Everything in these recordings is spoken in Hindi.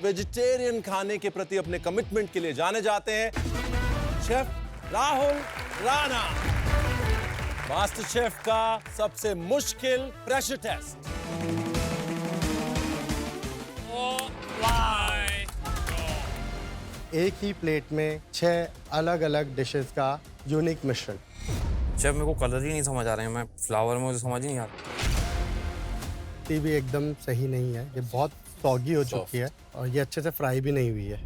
वेजिटेरियन खाने के प्रति अपने कमिटमेंट के लिए जाने जाते हैं chef Rahul Rana. Master chef का सबसे मुश्किल प्रेशर टेस्ट। एक ही प्लेट में 6 अलग अलग डिशेस का यूनिक मिश्रण। शेफ मेरे को कलर ही नहीं समझ आ रहे हैं, मैं फ्लावर में मुझे समझ ही नहीं आ रहा। टी भी एकदम सही नहीं है, ये बहुत सॉगी हो चुकी है और ये अच्छे से फ्राई भी नहीं हुई है।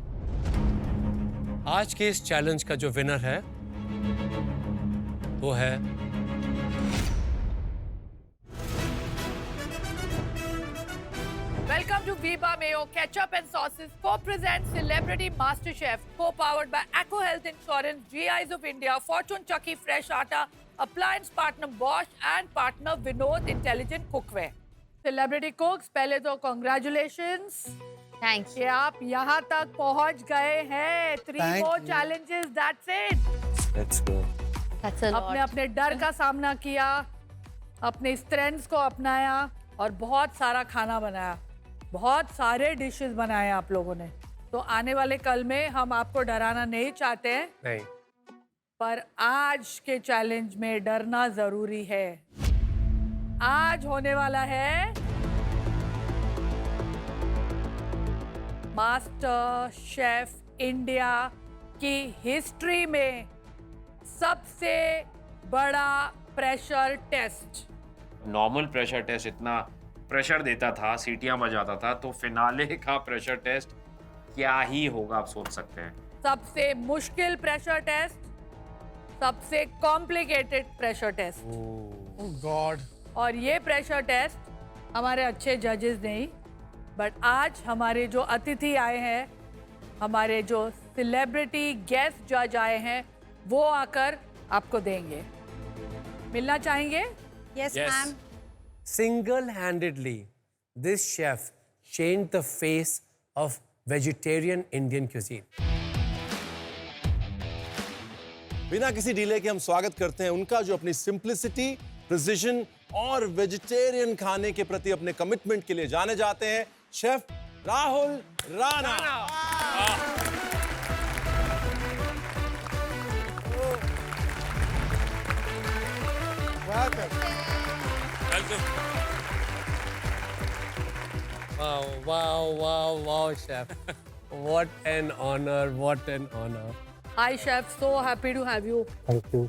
आज के इस चैलेंज का जो विनर है वो है Welcome to Viva Mayo Ketchup and Sauces co-presents Celebrity Master Chef, co-powered by Acco Health Insurance, GIs of India, Fortune Chucky Fresh Atta, Appliance Partner Bosch and Partner Vinod Intelligent Cookware. Celebrity Cooks, पहले तो congratulations. Thanks. कि आप यहाँ तक पहुँच गए हैं. 3 more challenges, that's it. Let's go. That's a lot. अपने अपने डर का सामना किया, अपने स्ट्रेंथ्स को अपनाया और बहुत सारा खाना बनाया, बहुत सारे डिशेस बनाए आप लोगों ने। तो आने वाले कल में हम आपको डराना नहीं चाहते हैं, नहीं, पर आज के चैलेंज में डरना जरूरी है। आज होने वाला है मास्टर शेफ इंडिया की हिस्ट्री में सबसे बड़ा pressure test. Normal pressure test इतना प्रेशर देता था, सीटियां बजाता था, तो फिनाले का प्रेशर टेस्ट क्या ही होगा आप सोच सकते हैं। सबसे मुश्किल प्रेशर टेस्ट, सबसे कॉम्प्लिकेटेड प्रेशर टेस्ट। गॉड। और ये प्रेशर टेस्ट हमारे अच्छे जजेस नहीं, बट आज हमारे जो अतिथि आए हैं, हमारे जो सेलिब्रिटी गेस्ट जज आए हैं, वो आकर आपको देंगे। मिलना चाहेंगे? Yes, Yes. ma'am. single-handedly this chef changed the face of vegetarian Indian cuisine. बिना किसी डिले के हम स्वागत करते हैं उनका जो अपनी सिंप्लिसिटी, प्रिसिजन और वेजिटेरियन खाने के प्रति अपने कमिटमेंट के लिए जाने जाते हैं chef Rahul Rana. Wow, wow, wow, wow, chef. What an honor, what an honor. Hi chef, so happy to have you. Thank you.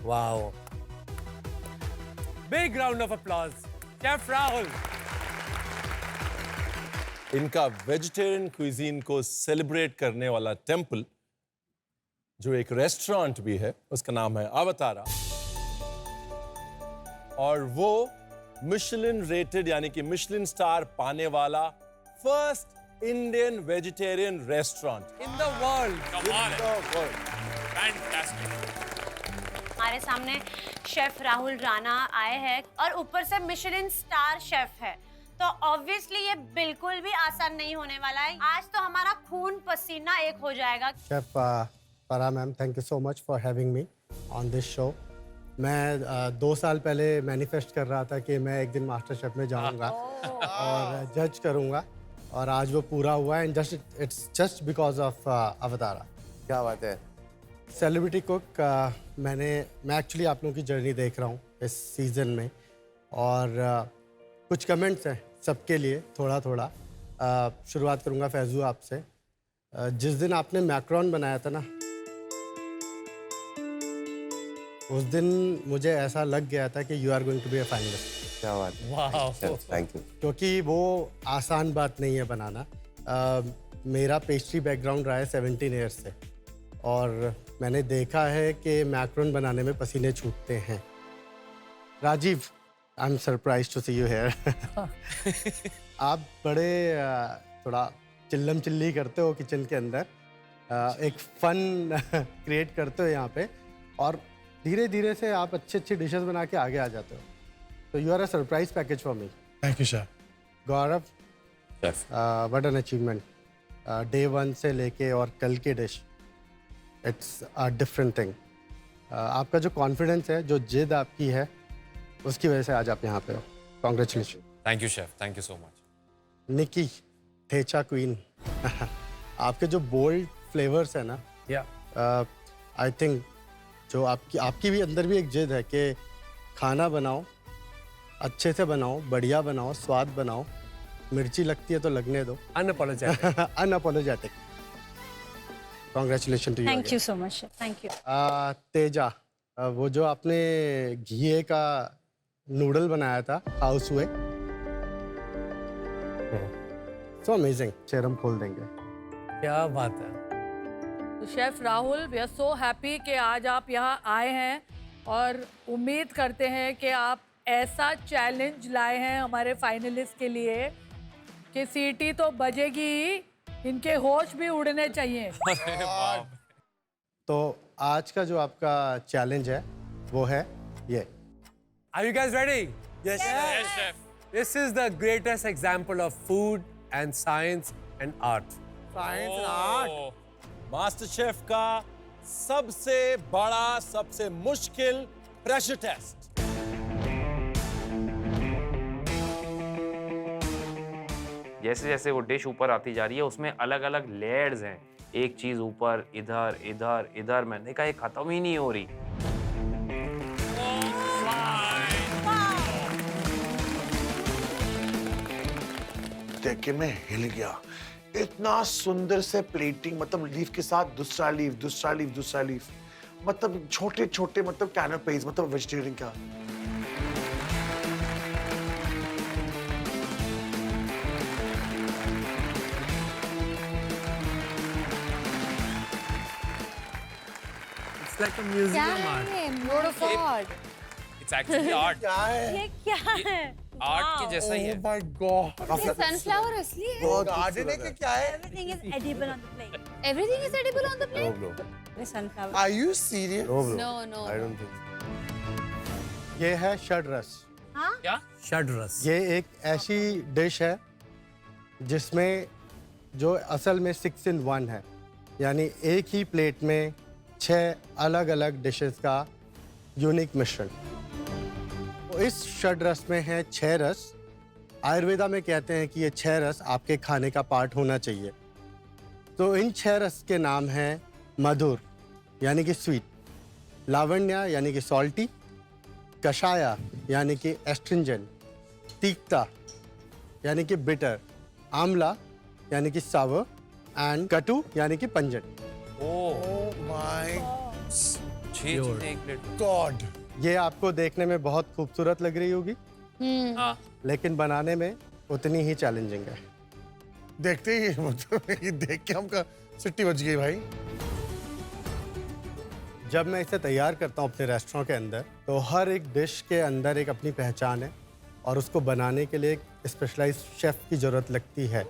Wow. Big round of applause. Chef Rahul. इनका वेजिटेरियन क्विजीन को सेलिब्रेट करने वाला टेम्पल जो एक रेस्टोरेंट भी है, उसका नाम है अवतारा, और वो मिशेलिन रेटेड यानी कि मिशेलिन स्टार पाने वाला first Indian vegetarian restaurant In the world. हमारे सामने शेफ राहुल राणा आए हैं और ऊपर से मिशेलिन स्टार शेफ है, तो ऑब्वियसली ये बिल्कुल भी आसान नहीं होने वाला है। आज तो हमारा खून पसीना एक हो जाएगा। शेफ फरा ma'am, thank you so much for having me on this show. मैं 2 साल पहले मैनिफेस्ट कर रहा था कि मैं एक दिन मास्टर शेफ में जाऊंगा और जज करूंगा, और आज वो पूरा हुआ है। इट्स जस्ट बिकॉज ऑफ अवतारा। क्या बात है। सेलिब्रिटी कुक मैं एक्चुअली आप लोगों की जर्नी देख रहा हूँ इस सीज़न में, और कुछ कमेंट्स हैं सबके लिए थोड़ा थोड़ा। शुरुआत करूँगा फैजू आपसे। जिस दिन आपने मैक्रोन बनाया था ना, उस दिन मुझे ऐसा लग गया था कि you are going to be a finalist. क्या बात है। Wow. Thank you. क्योंकि वो आसान बात नहीं है बनाना। मेरा पेस्ट्री बैकग्राउंड रहा है 17 ईयर्स से, और मैंने देखा है कि मैक्रोन बनाने में पसीने छूटते हैं। Rajiv, I am surprise to see you here. आप बड़े थोड़ा चिल्लम चिल्ली करते हो किचन के अंदर, एक फन क्रिएट करते हो यहाँ पे, और धीरे धीरे से आप अच्छी अच्छी डिशेस बना के आगे आ जाते हो। तो you are a surprise package for me. Thank you chef. Gaurav, chef what an achievement. Day 1 से लेके और कल की dish, it's a different thing. आपका जो कॉन्फिडेंस है, जो जिद आपकी है, उसकी वजह से आज आप यहाँ पे हो। Congratulation. Thank you chef, thank you so much. Nikki, thecha queen, आपके जो बोल्ड फ्लेवर्स है ना, Yeah. आई थिंक जो आपकी भी अंदर भी एक जिद है कि खाना बनाओ, अच्छे से बनाओ, बढ़िया बनाओ, स्वाद बनाओ, मिर्ची लगती है तो लगने दो, Unapologetic. Unapologetic. Congratulation to you. Thank you so much, thank you. Teja, वो जो आपने घी का नूडल बनाया था हाउस हुए, सो अमेजिंग। चेहरा हम खोल देंगे। क्या बात है। तो chef Rahul, we are so happy कि आज आप यहाँ आए हैं और उम्मीद करते हैं कि आप ऐसा चैलेंज लाए हैं हमारे फाइनलिस्ट के लिए कि सीटी तो बजेगी ही, इनके होश भी उड़ने चाहिए। तो आज का जो आपका चैलेंज है वो है ये। Are you guys ready? Yes, chef. This is the greatest example of food and science and art. Master chef का सबसे बड़ा, सबसे मुश्किल प्रेशर टेस्ट। जैसे जैसे वो डिश ऊपर आती जा रही है उसमें अलग अलग लेयर्स हैं, एक चीज ऊपर, इधर इधर इधर, मैंने कहा ये खत्म ही नहीं हो रही। देख के मैं हिल गया। इतना सुंदर से प्लेटिंग, मतलब लीफ के साथ दूसरा लीफ, दूसरा लीफ, दूसरा लीफ, मतलब छोटे छोटे, मतलब कैनोपीज, मतलब वेजिटेरियन का। It's like a museum art. It's actually art. क्या है? ये क्या है? Art के जैसा ही है। Oh my God! सनफ्लावर असली है। बहुत गार्डन है कि क्या है? Everything is edible on the plate. Everything is edible on the plate. Sunflower. Are you serious? No, no. I don't think। ये है षड्रस। क्या? Shadras. ये एक ऐसी डिश है जिसमें जो असल में 6 in 1 है, यानी एक ही प्लेट में 6 अलग अलग डिशेस का यूनिक मिश्रण। तो इस षड्रस में है 6 रस। आयुर्वेदा में कहते हैं कि ये 6 रस आपके खाने का पार्ट होना चाहिए। तो इन 6 रस के नाम हैं मधुर यानी कि स्वीट, लावण्या यानी कि सॉल्टी, कषाया यानी कि एस्ट्रिंजेंट, तीक्ता यानी कि बिटर, आंवला यानी कि सावर एंड कटु यानी कि पंजेंट। Oh my 6 चीजें एक प्लेट में। God! ये आपको देखने में बहुत खूबसूरत लग रही होगी, हाँ। लेकिन बनाने में उतनी ही चैलेंजिंग है। देखते ही मतलब ये देख के हमका सिट्टी बज गई भाई। जब मैं इसे तैयार करता हूँ अपने रेस्टोरेंट के अंदर, तो हर एक डिश के अंदर एक अपनी पहचान है और उसको बनाने के लिए एक स्पेशलाइज्ड शेफ की ज़रूरत लगती है।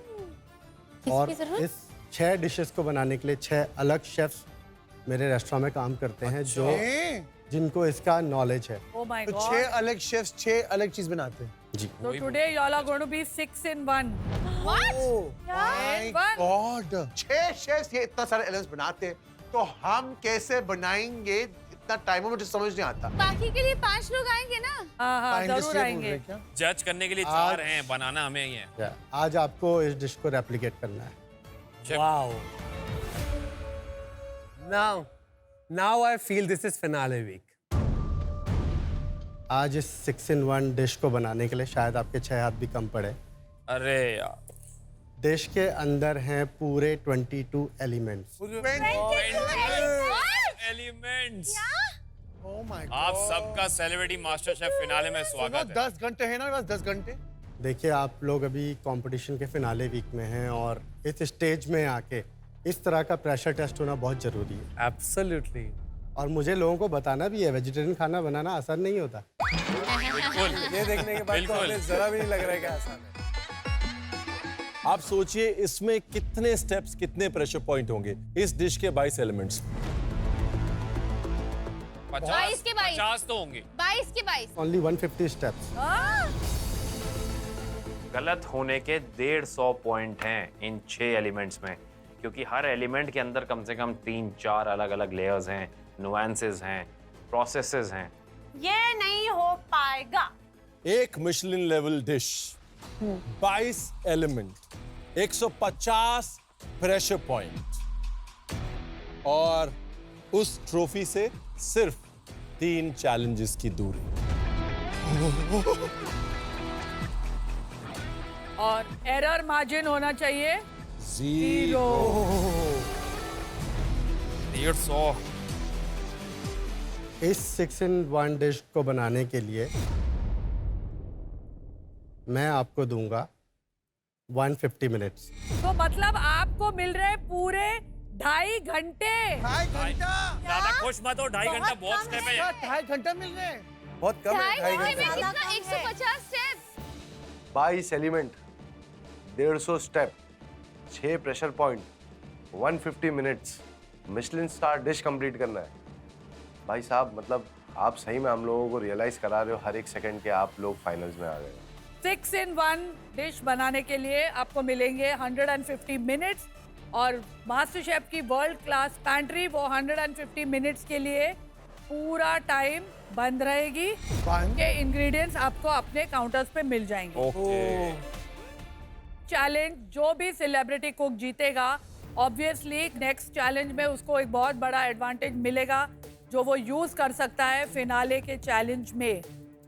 और इस 6 डिशेस को बनाने के लिए 6 अलग शेफ्स मेरे रेस्टोरेंट में काम करते हैं जो जिनको इसका नॉलेज है। Oh my तो God. 6 अलग शेफ्स 6 अलग चीज बनाते हैं। जी। So today y'all are going to be 6 in 1. My God! 6 chefs ये इतना सारे एलिमेंट्स बनाते हैं, तो हम कैसे बनाएंगे? इतना टाइम मुझे समझ नहीं आता। बाकी के लिए 5 लोग आएंगे ना। हाँ हाँ Finalist जरूर ये बोल आएंगे। रहे हैं क्या? जज करने के लिए 4 हैं, बनाना हमें ही है। आज आपको इस डिश को रेप्लिकेट करना है। Wow. Now I feel this is finale week. आज इस 6 in 1 डिश को बनाने के लिए शायद आपके 6 हाथ भी कम पड़े। अरे यार। डिश के अंदर हैं पूरे 22 elements. Elements. Oh my God! आप सबका सेलिब्रिटी मास्टर शेफ फिनाले में स्वागत है। 10 घंटे है ना, बस 10 घंटे। देखिए, आप लोग अभी कंपटीशन के फिनाले वीक में हैं और इस स्टेज में आके इस तरह का प्रेशर टेस्ट होना बहुत ज़रूरी है। Absolutely. और मुझे लोगों को बताना भी है, वेजिटेरियन खाना बनाना आसान नहीं होता। बिल्कुल। ये देखने के बाद तो बिल्कुल। हमें जरा भी नहीं लग रहा है कि आसान है। आप सोचिए इसमें कितने स्टेप्स, कितने प्रेशर पॉइंट होंगे इस डिश के 22 एलिमेंट्स। 22 के 22। 50 तो होंगे। 22 के 22। Only 150 steps. गलत होने के 150 पॉइंट हैं इन 6 एलिमेंट्स में, क्योंकि हर एलिमेंट के अंदर कम से कम 3-4 अलग अलग लेयर्स हैं, नुआंसेस हैं, प्रोसेसेस हैं। ये नहीं हो पाएगा। एक Michelin level dish, 22 element, 150 pressure point और उस ट्रॉफी से सिर्फ 3 चैलेंजेस की दूरी। और एरर मार्जिन होना चाहिए 0। 150। इस 6 in 1 डिश को बनाने के लिए मैं आपको दूंगा 150 मिनट्स। तो मतलब आपको मिल रहे पूरे 2.5 घंटे। ज्यादा खुश मत हो, 2.5 घंटा बहुत स्टेप है। 2.5 घंटा मिल रहे हैं। बहुत कम है। 2.5 घंटे में कितना 150 steps. 22 element, 150 step, 6 pressure point, 150 minutes, Michelin star dish complete करना है। भाई साहब मतलब आप सही में हम लोगों को रियलाइज करा रहे हो हर एक सेकंड के आप लोग फाइनल्स में आ गए। 6 in 1 डिश बनाने के लिए आपको मिलेंगे 150 मिनट्स और मास्टर शेफ की वर्ल्ड क्लास पैंट्री वो 150 मिनट्स के लिए पूरा टाइम बंद रहेगी। ये इंग्रेडिएंट्स आपको अपने काउंटर्स पे मिल जाएंगे। ओके। चैलेंज जो भी सेलिब्रिटी कुक जीतेगा ऑब्वियसली नेक्स्ट चैलेंज में उसको एक बहुत बड़ा एडवांटेज मिलेगा जो वो यूज कर सकता है फिनाले के चैलेंज में।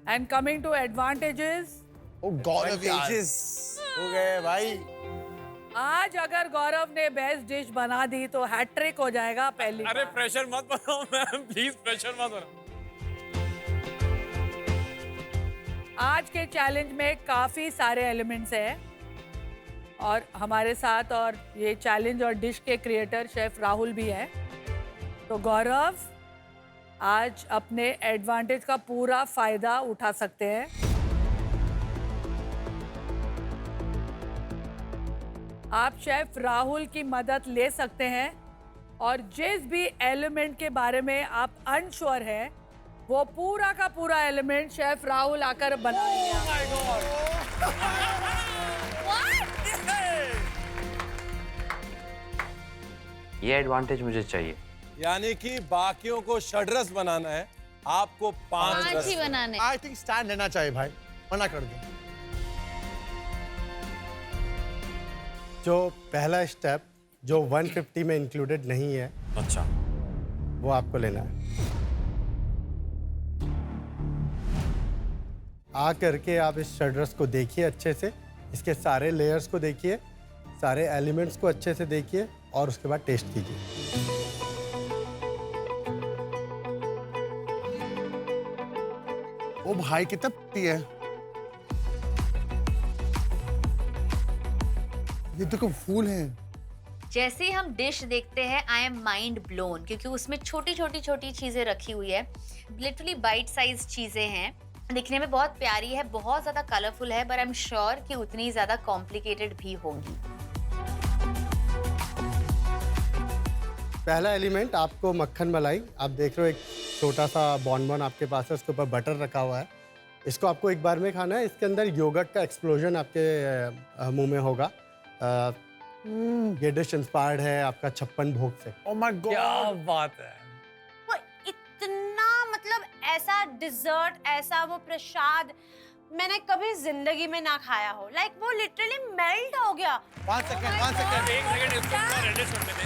एंड कमिंग टू एडवांटेजेस, गौरव हो गए भाई। आज अगर गौरव ने बेस्ट डिश बना दी तो हैट्रिक हो जाएगा पहली अरे बार। प्रेशर मत बनाओ मैम, प्लीज प्रेशर मत बनाओ। आज के चैलेंज में काफी सारे एलिमेंट्स हैं और हमारे साथ और ये चैलेंज और डिश के क्रिएटर शेफ राहुल भी हैं। तो गौरव आज अपने एडवांटेज का पूरा फायदा उठा सकते हैं। आप शेफ राहुल की मदद ले सकते हैं और जिस भी एलिमेंट के बारे में आप अनश्योर हैं वो पूरा का पूरा एलिमेंट शेफ राहुल आकर बनाएंगे। ये एडवांटेज मुझे चाहिए। यानी कि बाकियों को षड्रस बनाना है, आपको 5 5 रस। ही बनाने। आई थिंक स्टैंड लेना चाहिए भाई, मना कर दो। जो पहला स्टेप जो 150 में इंक्लूडेड नहीं है अच्छा। वो आपको लेना है। आ करके आप इस षड्रस को देखिए अच्छे से, इसके सारे लेयर्स को देखिए, सारे एलिमेंट्स को अच्छे से देखिए और उसके बाद टेस्ट कीजिए। ओ भाई कितना पी है ये, तो फूल है। जैसे ही हम डिश देखते हैं आई एम माइंड ब्लोन क्योंकि उसमें छोटी छोटी चीजें रखी हुई है। लिटरली बाइट साइज चीजें हैं, दिखने में बहुत प्यारी है, बहुत ज्यादा कलरफुल है, बट आई एम श्योर कि उतनी ज्यादा कॉम्प्लिकेटेड भी होंगी। पहला एलिमेंट आपको मक्खन मलाई, आप देख रहे हो एक छोटा सा बॉन आपके पास है, उसके ऊपर बटर रखा हुआ है। इसको आपको एक बार में खाना है। इसके अंदर योगर्ट का एक्सप्लोजन आपके मुंह में होगा। ये डिश इंस्पायर्ड है आपका 56 भोग से। ओह माय गॉड, क्या बात है। वो इतना मतलब ऐसा डिजर्ट, ऐसा वो प्रसाद मैंने कभी जिंदगी में ना खाया हो। लाइक वो लिटरली मेल्ट हो गया। 5 सेकंड 5 सेकंड एक सेकंड इसको पूरा रेडिश करने दे।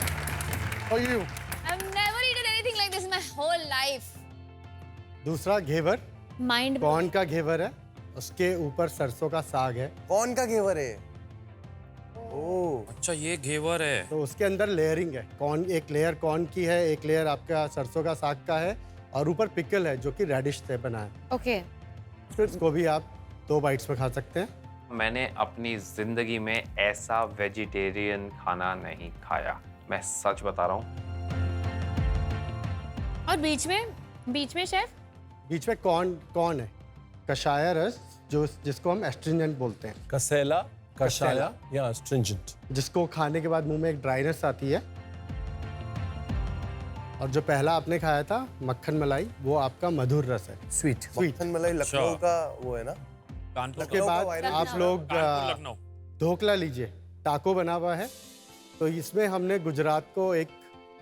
For you. I have never eaten anything like this in my whole life. दूसरा घेवर, माइंड कॉर्न का घेवर है, उसके ऊपर सरसों का साग है। कौन का घेवर है? ओह अच्छा ये घेवर है। तो उसके अंदर लेयरिंग है। कॉर्न, एक लेयर कॉर्न की है, एक लेयर आपका सरसों का साग का है और ऊपर पिकल है जो कि रेडिश से बना है। ओके। इसको भी आप 2 बाइट्स में खा सकते हैं। मैंने अपनी जिंदगी में ऐसा वेजिटेरियन खाना नहीं खाया, मैं सच बता रहा हूँ। और बीच में शेफ बीच में कॉर्न है, कषाया रस, जो जिसको हम एस्ट्रिंजेंट बोलते हैं, कसेला, कषाया या astringent। जिसको खाने के बाद मुंह में एक ड्राइनेस आती है। और जो पहला आपने खाया था मक्खन मलाई, वो आपका मधुर रस है, स्वीट। मक्खन मलाई लखनऊ का वो है ना? कानपुर उसके का। बाद वायरल आप लोग कानपुर लखनऊ। ढोकला लीजिए, टाको बना हुआ है। तो इसमें हमने गुजरात को एक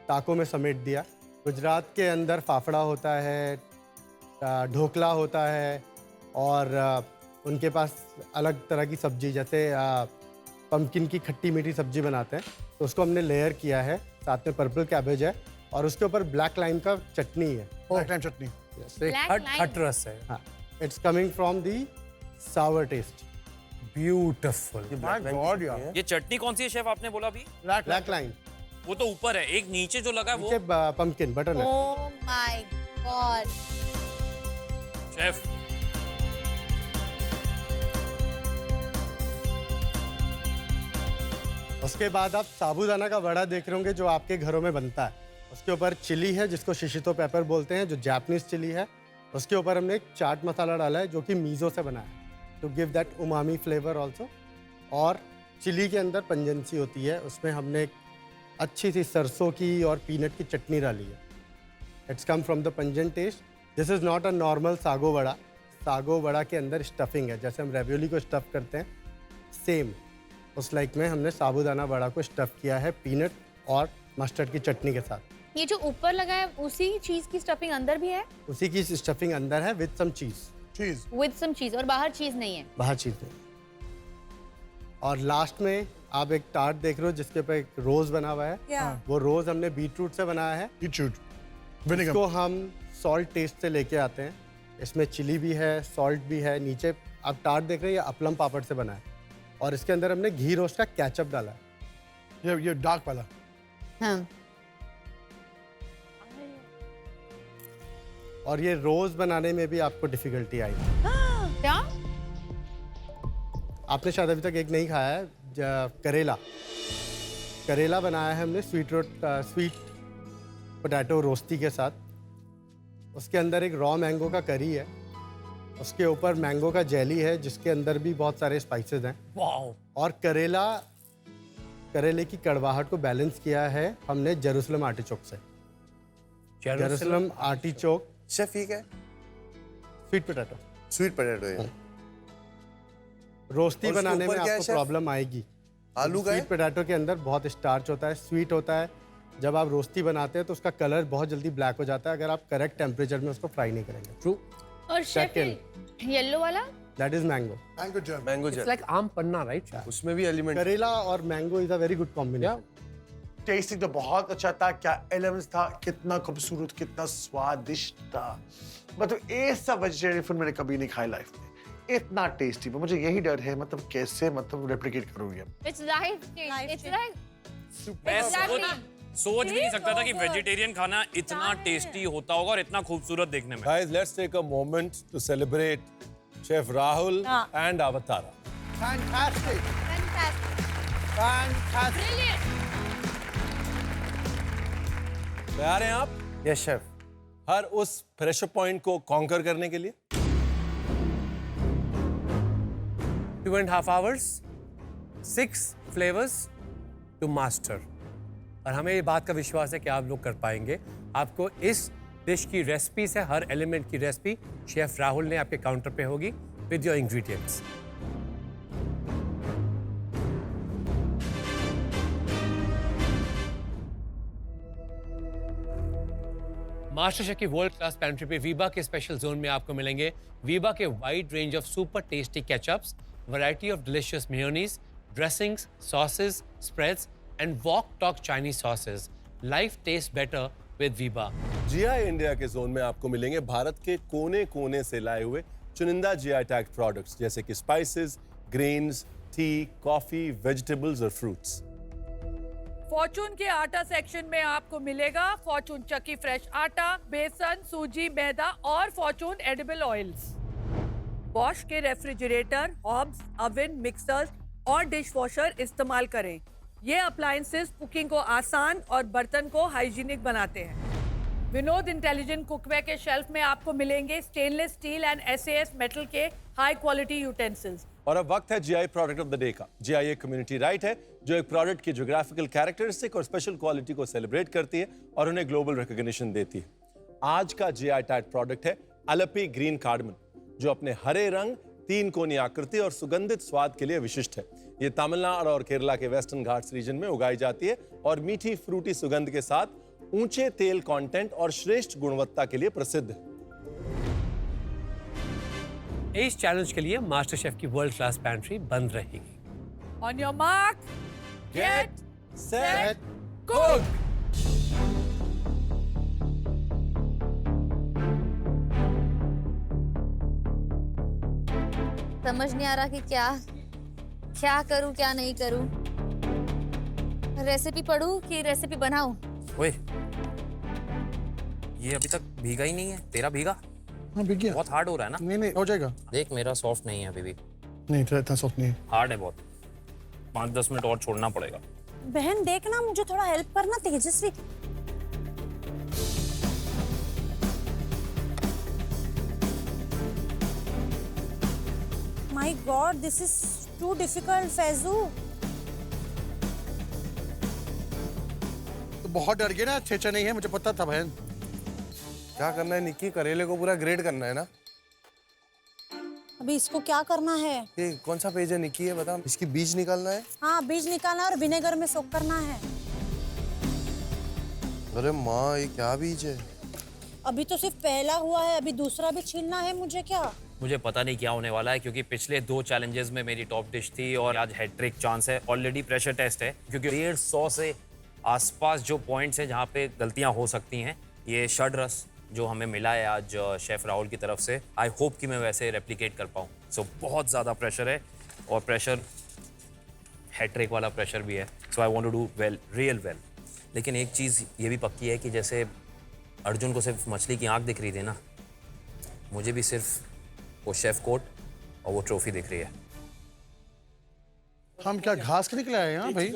टाको में समेट दिया। गुजरात के अंदर फाफड़ा होता है, ढोकला होता है और उनके पास अलग तरह की सब्जी जैसे पम्पकिन की खट्टी मीठी सब्जी बनाते हैं, तो उसको हमने लेयर किया है, साथ में पर्पल कैबेज है और उसके ऊपर ब्लैक लाइम का चटनी है। Black lime chutney. खट रस है। हाँ, it's coming from the sour taste. Beautiful. My God यार। ये चटनी कौन सी है शेफ आपने बोला अभी? ब्लैक लाइम वो तो ऊपर है, एक नीचे जो लगा है वो नीचे पम्पकिन बटर है। Oh my God. शेफ। उसके बाद आप साबूदाना का वड़ा देख रहे होंगे जो आपके घरों में बनता है। उसके ऊपर चिली है जिसको शिशितो पेपर बोलते हैं, जो जापानीज चिली है। उसके ऊपर हमने एक चाट मसाला डाला है जो कि मीज़ो से बना है, to give that umami flavour also. और चिली के अंदर पंजेंसी होती है, उसमें हमने एक अच्छी सी सरसों की और पीनट की चटनी डाली है। It's come from the pungent taste. This is not a normal sago vada. Sago vada के अंदर स्टफिंग है, जैसे हम रेवियोली को स्टफ़ करते हैं, सेम उस लाइक में हमने साबूदाना वड़ा को स्टफ़ किया है पीनट और मस्टर्ड की चटनी के साथ। ये जो ऊपर लगा है उसी चीज की स्टफिंग अंदर भी है? उसी की स्टफिंग अंदर है with some cheese. With some चीज, और बाहर चीज नहीं है? बाहर चीज़ नहीं। और लास्ट में आप एक टार्ट देख रहे हो जिसके ऊपर एक रोज़ बना हुआ है। वो रोज़ हमने बीटरूट से बनाया है। इसको हम सॉल्ट टेस्ट से लेके आते हैं। इसमें चिली भी है, सॉल्ट भी है। नीचे आप टार्ट देख रहे हैं, ये अपलम पापड़ से बना है और इसके अंदर हमने घी रोस्ट का केचप डाला है। ये डार्क वाला। हाँ। और ये रोज बनाने में भी आपको डिफिकल्टी आई। क्या? आपने शायद अभी तक एक नहीं खाया है, करेला। करेला बनाया है हमने स्वीट पोटैटो रोस्टी के साथ। उसके अंदर एक रॉ मैंगो का करी है, उसके ऊपर मैंगो का जेली है जिसके अंदर भी बहुत सारे स्पाइसेस हैं। वाओ। और करेले की कड़वाहट को बैलेंस किया है हमने जेरूसलम आर्टिचोक से। जेरूसलम आर्टिचोक शेफ ये क्या है? Sweet potato. स्वीट पोटैटो है। रोस्टी और उसके बनाने में ऊपर क्या है, आपको शेफ? प्रॉब्लम आएगी। आलू का है? स्वीट पोटैटो के अंदर बहुत स्टार्च होता है, स्वीट होता है। जब आप रोस्टी बनाते हैं तो उसका कलर बहुत जल्दी ब्लैक हो जाता है अगर आप करेक्ट टेम्परेचर में उसको फ्राई नहीं करेंगे। ट्रू। और शेफ येलो वाला? That is mango. Mango it's gel. Like aam panna, right? उसमें भी एलिमेंट। करेला और mango is a very good combination. Tasting तो बहुत अच्छा था। क्या एलिमेंट्स था, कितना खूबसूरत, कितना स्वादिष्ट था। मतलब ऐसा वेजिटेरियन फूड मैंने कभी नहीं खाया लाइफ में, इतना टेस्टी। मुझे यही डर है, मतलब कैसे मतलब रेप्लिकेट करूंगी। इट्स लाइफ इट्स लाइक मैं सोच भी नहीं सकता था कि वेजिटेरियन खाना इतना टेस्टी होता होगा और इतना खूबसूरत देखने में। Guys, let's take a moment to celebrate Chef Rahul and Avatara. Fantastic. तैयार हैं आप यस शेफ। हर उस प्रेशर पॉइंट को कॉन्कर करने के लिए? 2.5 hours, 6 flavors to master. और हमें ये बात का विश्वास है कि आप लोग कर पाएंगे। आपको इस डिश की रेसिपी से हर एलिमेंट की रेसिपी शेफ राहुल ने आपके काउंटर पे होगी with your ingredients. Master chef की वर्ल्ड क्लास पेंट्री पे वीबा के स्पेशल जोन में आपको मिलेंगे वीबा के wide range of super tasty ketchups, variety of delicious mayonnaise, dressings, sauces, spreads and wok talk Chinese sauces. Life tastes better with Viba. GI India के जोन में आपको मिलेंगे भारत के कोने-कोने से लाए हुए चुनिंदा GI टैग प्रोडक्ट्स जैसे कि spices, grains, T, coffee, vegetables और फ्रूट्स। फॉर्चून के आटा सेक्शन में आपको मिलेगा फॉर्चून चक्की फ्रेश आटा, बेसन, सूजी, मैदा और फॉर्चून एडिबल ऑयल्स। बॉश के रेफ्रिजरेटर, हॉब्स, ओवन, मिक्सर्स और डिश वॉशर इस्तेमाल करें। ये अप्लायंसेस कुकिंग को आसान और बर्तन को हाइजीनिक बनाते हैं। विनोद इंटेलिजेंट कुकवेयर के शेल्फ में आपको मिलेंगे stainless steel and SAS metal के हाई क्वालिटी यूटेंसिल्स। और अब वक्त है GI product of the day का। GI एक कम्युनिटी राइट है जो एक प्रोडक्ट की ज्योग्राफिकल कैरेक्टरिस्टिक और स्पेशल क्वालिटी को सेलिब्रेट करती है और उन्हें ग्लोबल रिकॉग्निशन देती है। आज का GI टैग प्रोडक्ट है अलेपी ग्रीन कार्डमन, जो अपने हरे रंग, 3 कोनी आकृति और सुगंधित स्वाद के लिए विशिष्ट है। ये तमिलनाडु और केरला के वेस्टर्न घाट्स रीजन में उगाई जाती है और मीठी फ्रूटी सुगंध के साथ ऊंचे तेल कंटेंट और श्रेष्ठ गुणवत्ता के लिए प्रसिद्ध है। इस चैलेंज के लिए मास्टर शेफ की वर्ल्ड क्लास पेंट्री बंद रहेगी। On your mark, get set, cook. समझ नहीं आ रहा कि क्या क्या करूं क्या नहीं करूं। रेसिपी पढूं कि रेसिपी बनाऊं? ओए, ये अभी तक भीगा ही नहीं है। तेरा भीगा? हाँ बिक गया। बहुत हार्ड हो रहा है ना? नहीं हो जाएगा। देख, मेरा सॉफ्ट नहीं है अभी भी, नहीं तेरा इतना सॉफ्ट नहीं है। हार्ड है बहुत। 5-10 मिनट और छोड़ना पड़ेगा। बहन देखना, मुझे थोड़ा हेल्प करना तेजस्वी। My God, this is too difficult, Faizu. तो बहुत डर गया ना, अच्छे नहीं है, मुझे पता था बहन। क्या करना है निक्की? करेले को पूरा ग्रेड करना है ना? अभी इसको क्या करना है? ये कौन सा पेज है निक्की, ये बता। इसकी बीज निकालना है? हाँ, बीज निकालना है और विनेगर में सोक करना है। अरे माँ, ये क्या बीज है? अभी तो सिर्फ पहला हुआ है, अभी दूसरा भी छीलना है मुझे क्या? मुझे पता नहीं क्या होने वाला है, क्योंकि पिछले 2 चैलेंजेस में मेरी टॉप डिश थी और आज हैट्रिक चांस है। ऑलरेडी प्रेशर टेस्ट है, क्योंकि 150 से आसपास जो पॉइंट्स हैं जहाँ पे गलतियाँ हो सकती हैं, ये षड रस जो हमें मिला है आज शेफ राहुल की तरफ से, आई होप कि मैं वैसे रेप्लिकेट कर पाऊँ। सो बहुत ज़्यादा प्रेशर है, और प्रेशर हैट्रिक वाला प्रेशर भी है। So I want to do well, real well. लेकिन एक चीज़ ये भी पक्की है कि जैसे अर्जुन को सिर्फ मछली की आंख दिख रही थी ना, मुझे भी सिर्फ वो शेफ कोट और वो ट्रॉफी दिख रही है। हम क्या घास के निकले आए यहाँ भाई?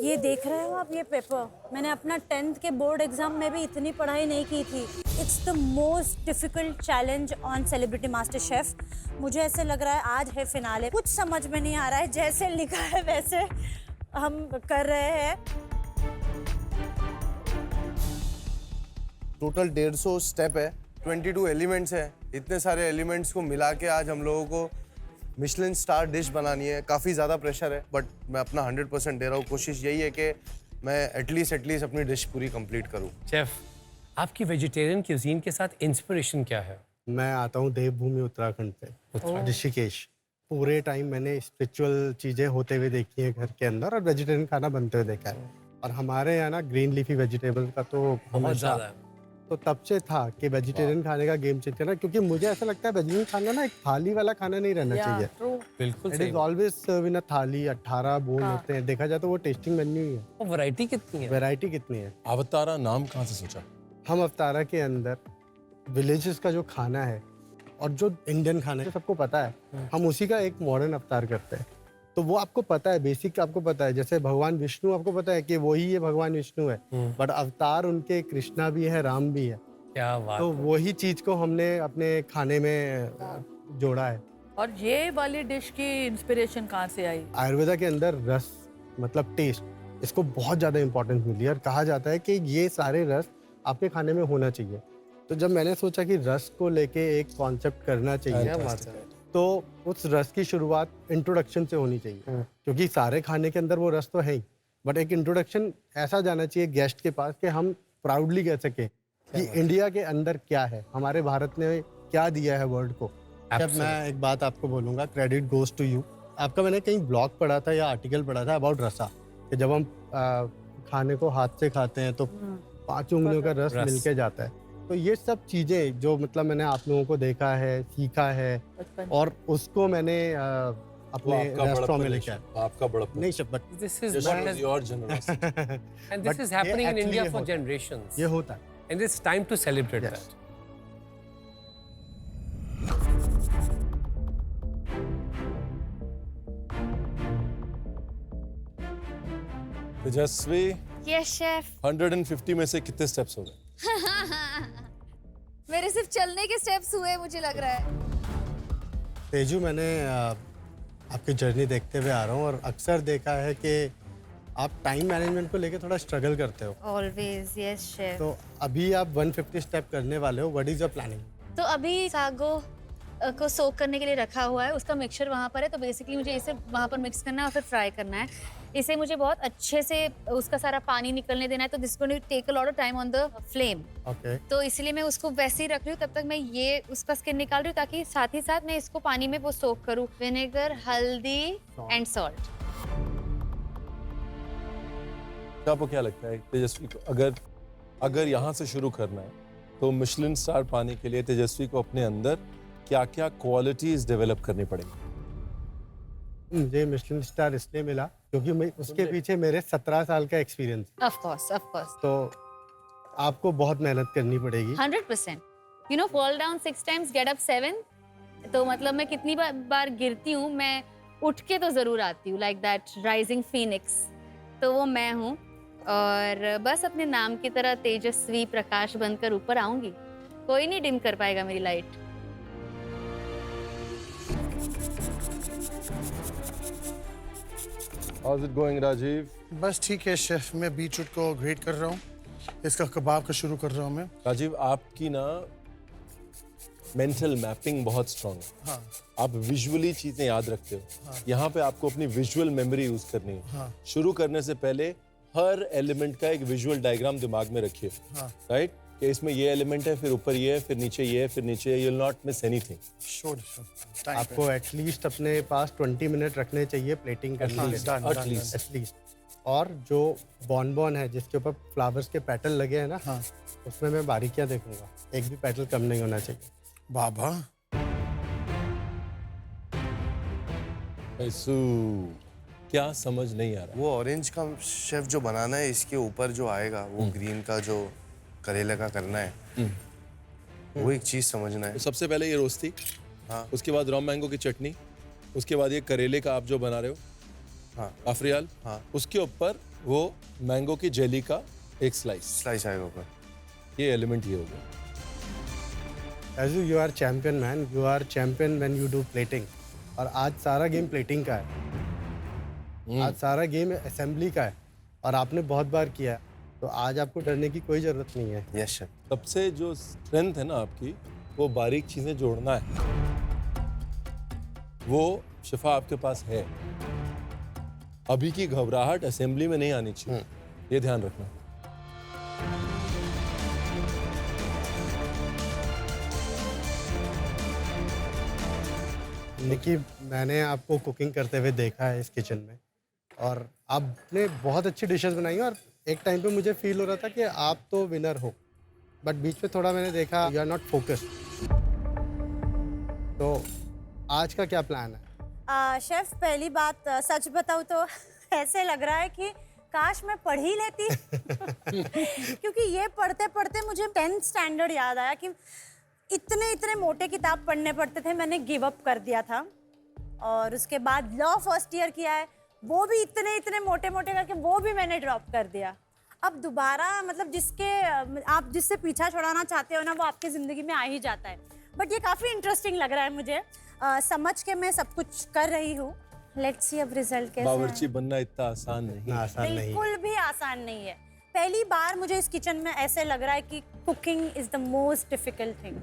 ये देख रहे हो आप, ये पेपर मैंने अपना 10th के बोर्ड एग्जाम में भी इतनी पढ़ाई नहीं की थी। It's the most difficult challenge on celebrity master chef. मुझे ऐसे लग रहा है आज है फिनाले, कुछ समझ में नहीं आ रहा है, जैसे लिखा है वैसे हम कर रहे हैं। टोटल 150 स्टेप है, 22 एलिमेंट्स है। इतने सारे एलिमेंट्स को मिला के आज हम लोगों को मिशेलिन स्टार डिश बनानी है। काफ़ी ज़्यादा प्रेशर है, बट मैं अपना 100% दे रहा हूँ। कोशिश यही है कि मैं एटलीस्ट अपनी डिश पूरी कंप्लीट करूँ। शेफ, आपकी वेजिटेरियन क्यूजीन के साथ इंस्पिरेशन क्या है? मैं आता हूँ देवभूमि उत्तराखंड पे, ऋषिकेश। पूरे टाइम मैंने स्पिरिचुअल चीज़ें होते हुए देखी हैं घर के अंदर, और वेजिटेरियन खाना बनते हुए देखा है। और हमारे यहाँ ना ग्रीन लीफी वेजिटेबल का तो बहुत ज़्यादा है। तो तब से था कि वेजिटेरियन खाने का गेम चेंजर ना, क्योंकि मुझे ऐसा लगता है वेजिटेरियन खाना ना एक थाली वाला खाना नहीं रहना चाहिए। बिल्कुल इट सही इज बात। ऑलवेज सर्व इन अ थाली। 18 बोन होते हैं, देखा जाए तो वो टेस्टिंग मेन्यू ही है। और वैरायटी कितनी है? वैरायटी कितनी है। अवतारा नाम कहाँ से सोचा? हम अवतारा के अंदर विलेजेस का जो खाना है और जो इंडियन खाना है सबको पता है, हम उसी का एक मॉडर्न अवतार करते हैं। तो वो आपको पता है, बेसिक आपको पता है। जैसे भगवान विष्णु आपको पता है कि वही ये भगवान विष्णु है, बट अवतार उनके कृष्णा भी है, राम भी है। क्या बात। तो वही चीज को हमने अपने खाने में जोड़ा है। और ये वाली डिश की इंस्पिरेशन कहाँ से आई? आयुर्वेदा के अंदर रस मतलब टेस्ट, इसको बहुत ज़्यादा इंपॉर्टेंस मिली है, और कहा जाता है कि ये सारे रस आपके खाने में होना चाहिए। तो जब मैंने सोचा कि रस को लेके एक कॉन्सेप्ट करना चाहिए, तो उस रस की शुरुआत इंट्रोडक्शन से होनी चाहिए, क्योंकि सारे खाने के अंदर वो रस तो है ही, बट एक इंट्रोडक्शन ऐसा जाना चाहिए गेस्ट के पास कि हम प्राउडली कह सकें कि इंडिया के अंदर क्या है, हमारे भारत ने क्या दिया है वर्ल्ड को। जब मैं एक बात आपको बोलूँगा, क्रेडिट गोज टू यू। आपका मैंने कहीं ब्लॉग पढ़ा था या आर्टिकल पढ़ा था अबाउट रसा, कि जब हम खाने को हाथ से खाते हैं तो 5 उंगलियों का रस मिलके जाता है। तो ये सब चीज़ें जो मतलब मैंने आप लोगों को देखा है, सीखा है, और उसको मैंने अपने रेस्टोरेंट में लेके आया। आपका बड़प्पन नहीं सब, but This is what has, your generation. and this is happening in India for generations. ये होता है। And it's time to celebrate Yes. that. Tejashwi, yes chef. 150 में से कितने स्टेप्स हो गए? मेरे सिर्फ चलने के स्टेप्स हुए, मुझे लग रहा है। तेजू, मैंने आपकी जर्नी देखते हुए आ रहा हूँ, और अक्सर देखा है कि आप टाइम मैनेजमेंट को लेके थोड़ा स्ट्रगल करते हो। Always, yes chef. तो अभी आप 150 स्टेप करने वाले हो, व्हाट इज योर प्लानिंग? तो अभी सागो को सोक करने के लिए रखा हुआ है, उसका मिक्सचर वहाँ पर है। तो बेसिकली मुझे इसे वहाँ पर मिक्स करना है और फिर फ्राई करना है। इसे मुझे बहुत अच्छे से उसका सारा पानी निकलने देना है, तो this going to take a lot of time on the flame. Okay. तो इसलिए मैं उसको वैसे ही रख रही हूँ, तब तक मैं ये उसका स्किन निकाल रही हूँ, ताकि साथ ही साथ मैं इसको पानी में वो सोक करूँ। विनेगर, हल्दी एंड सॉल्ट। आपको क्या लगता है तेजस्वी को अगर यहाँ से शुरू करना है तो मिशेलिन स्टार पाने के लिए तेजस्वी को अपने अंदर क्या-क्या क्वालिटीज डेवलप करनी पड़ेंगी? मुझे मिशेलिन स्टार इसलिए मिला क्योंकि मैं उसके पीछे मेरे 17 साल का एक्सपीरियंस, ऑफ कोर्स तो आपको बहुत मेहनत करनी पड़ेगी। 100%। You know, fall down 6 times, get up 7। तो मतलब मैं कितनी बार गिरती हूँ, मैं उठ के तो जरूर आती हूँ, लाइक दैट राइजिंग फीनिक्स। तो वो मैं हूँ, और बस अपने नाम की तरह तेजस्वी प्रकाश बनकर ऊपर आऊंगी। कोई नहीं डिम कर पाएगा मेरी light. How's it going, Rajiv? बस ठीक है शेफ, मैं बीटरूट को ग्रेट कर रहा हूँ, इसका कबाब का शुरू कर रहा हूँ मैं। राजीव, आपकी ना मेंटल मैपिंग बहुत स्ट्रांग है। हाँ। आप विजुअली चीजें याद रखते हो। हाँ। यहाँ पे आपको अपनी विजुअल मेमोरी यूज करनी है। हाँ। शुरू करने से पहले हर एलिमेंट का एक विजुअल डायग्राम दिमाग में रखिए। हाँ। राइट, कि इसमें ये एलिमेंट है, फिर ऊपर ये है, फिर नीचे ये है, फिर नीचे ये, you will not miss anything. Sure. आपको एटलीस्ट अपने पास 20 मिनट रखने चाहिए प्लेटिंग करने के लिए, एटलीस्ट। और जो बॉन है जिसके ऊपर फ्लावर्स के पेटल लगे हैं ना, हाँ। उसमें मैं बारीकियां देखूंगा, एक भी पेटल कम नहीं होना चाहिए। बाबा क्या समझ नहीं आ रहा? वो ऑरेंज का शेफ जो बनाना है, इसके ऊपर जो आएगा वो ग्रीन का जो करेले का करना है, वो एक चीज समझना है। तो सबसे पहले ये रोस्टी, हाँ। उसके बाद रॉम मैंगो की चटनी, उसके बाद ये करेले का आप जो बना रहे हो, हाँ। काफरियाल, हाँ। उसके ऊपर वो मैंगो की जेली का एक स्लाइस आएगा ऊपर। ये एलिमेंट ये हो गया। As you are champion man, you are champion when you do plating। और आज सारा गेम प्लेटिंग का है, आज सारा गेम असेंबली का है, और आपने बहुत बार किया है, तो आज आपको डरने की कोई जरूरत नहीं है। Yes chef. सबसे जो स्ट्रेंथ है ना आपकी, वो बारीक चीजें जोड़ना है। वो शिफा आपके पास है। अभी की घबराहट असेंबली में नहीं आनी चाहिए, ये ध्यान रखना। निकी, मैंने आपको कुकिंग करते हुए देखा है इस किचन में, और आपने बहुत अच्छी डिशेस बनाई हैं, और एक टाइम पे मुझे फील हो रहा था कि आप तो विनर हो, बट बीच में थोड़ा मैंने देखा यू आर नॉट फोकस्ड। तो आज का क्या प्लान है? शेफ, पहली बात सच बताऊँ तो ऐसे लग रहा है कि काश मैं पढ़ ही लेती क्योंकि ये पढ़ते पढ़ते मुझे 10th स्टैंडर्ड याद आया कि इतने मोटे किताब पढ़ने पड़ते थे, मैंने गिव अप कर दिया था। और उसके बाद लॉ फर्स्ट ईयर किया है, वो भी इतने मोटे करके वो भी मैंने ड्रॉप कर दिया। अब दोबारा मतलब आप जिससे पीछा छुड़ाना चाहते हो ना, वो आपकी ज़िंदगी में आ ही जाता है। बट ये काफ़ी इंटरेस्टिंग लग रहा है मुझे, समझ के मैं सब कुछ कर रही हूँ। लेट्स सी अब रिजल्ट कैसा है। बावर्ची बनना इतना आसान नहीं। आसान नहीं। बिल्कुल भी आसान नहीं है। पहली बार मुझे इस किचन में ऐसे लग रहा है कि cooking is the most difficult thing.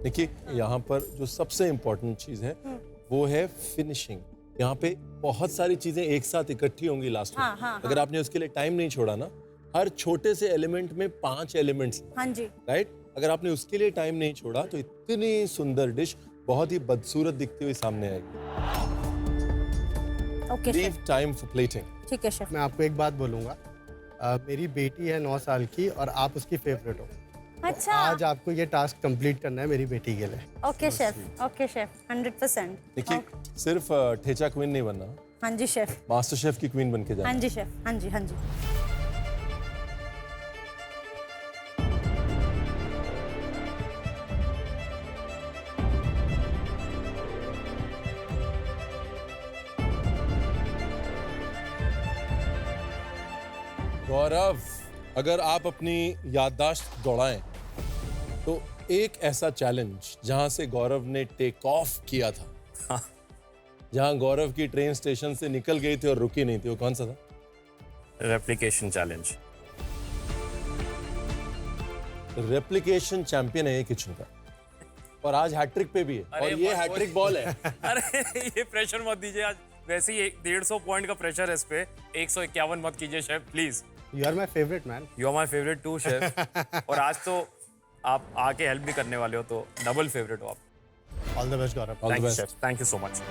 देखिए, यहाँ पर जो सबसे इम्पोर्टेंट चीज है वो है फिनिशिंग। यहाँ पे बहुत सारी चीजें एक साथ इकट्ठी होंगी लास्ट में। हाँ। अगर आपने उसके लिए टाइम नहीं छोड़ा ना, हर छोटे से एलिमेंट में 5 एलिमेंट्स। हाँ जी। राइट, अगर आपने उसके लिए टाइम नहीं छोड़ा तो इतनी सुंदर डिश बहुत ही बदसूरत दिखती हुई सामने आएगी। Okay leave time for plating. ठीक है शेफ। मैं आपको एक बात बोलूँगा, मेरी बेटी है 9 साल की, और आप उसकी फेवरेट हो। अच्छा। तो आज आपको ये टास्क कंप्लीट करना है मेरी बेटी के लिए। Okay chef, 100%। देखिए, सिर्फ ठेचा क्वीन नहीं बनना, हाँ जी शेफ। मास्टर शेफ की क्वीन बन के जाना। हाँ जी शेफ, हाँ जी। गौरव, अगर आप अपनी याददाश्त दौड़ाएं तो एक ऐसा चैलेंज जहां से गौरव ने टेक ऑफ किया था, जहां गौरव की ट्रेन स्टेशन से निकल गई थी और रुकी नहीं थी, वो कौन सा था? Replication challenge. रेप्लिकेशन चैंपियन है ये किचन का, और आज हैट्रिक पे भी है, और ये हैट्रिक बॉल है। अरे ये प्रेशर मत दीजिए, आज वैसे ही 150 पॉइंट का प्रेशर है इस पे। 151 मत कीजिए chef please. You are my favourite man. You are my favourite too chef. और आज तो आप आके हेल्प भी करने वाले हो, तो डबल फेवरेट हो आप। All the best Gaurav. Thank you chef, thank you so much.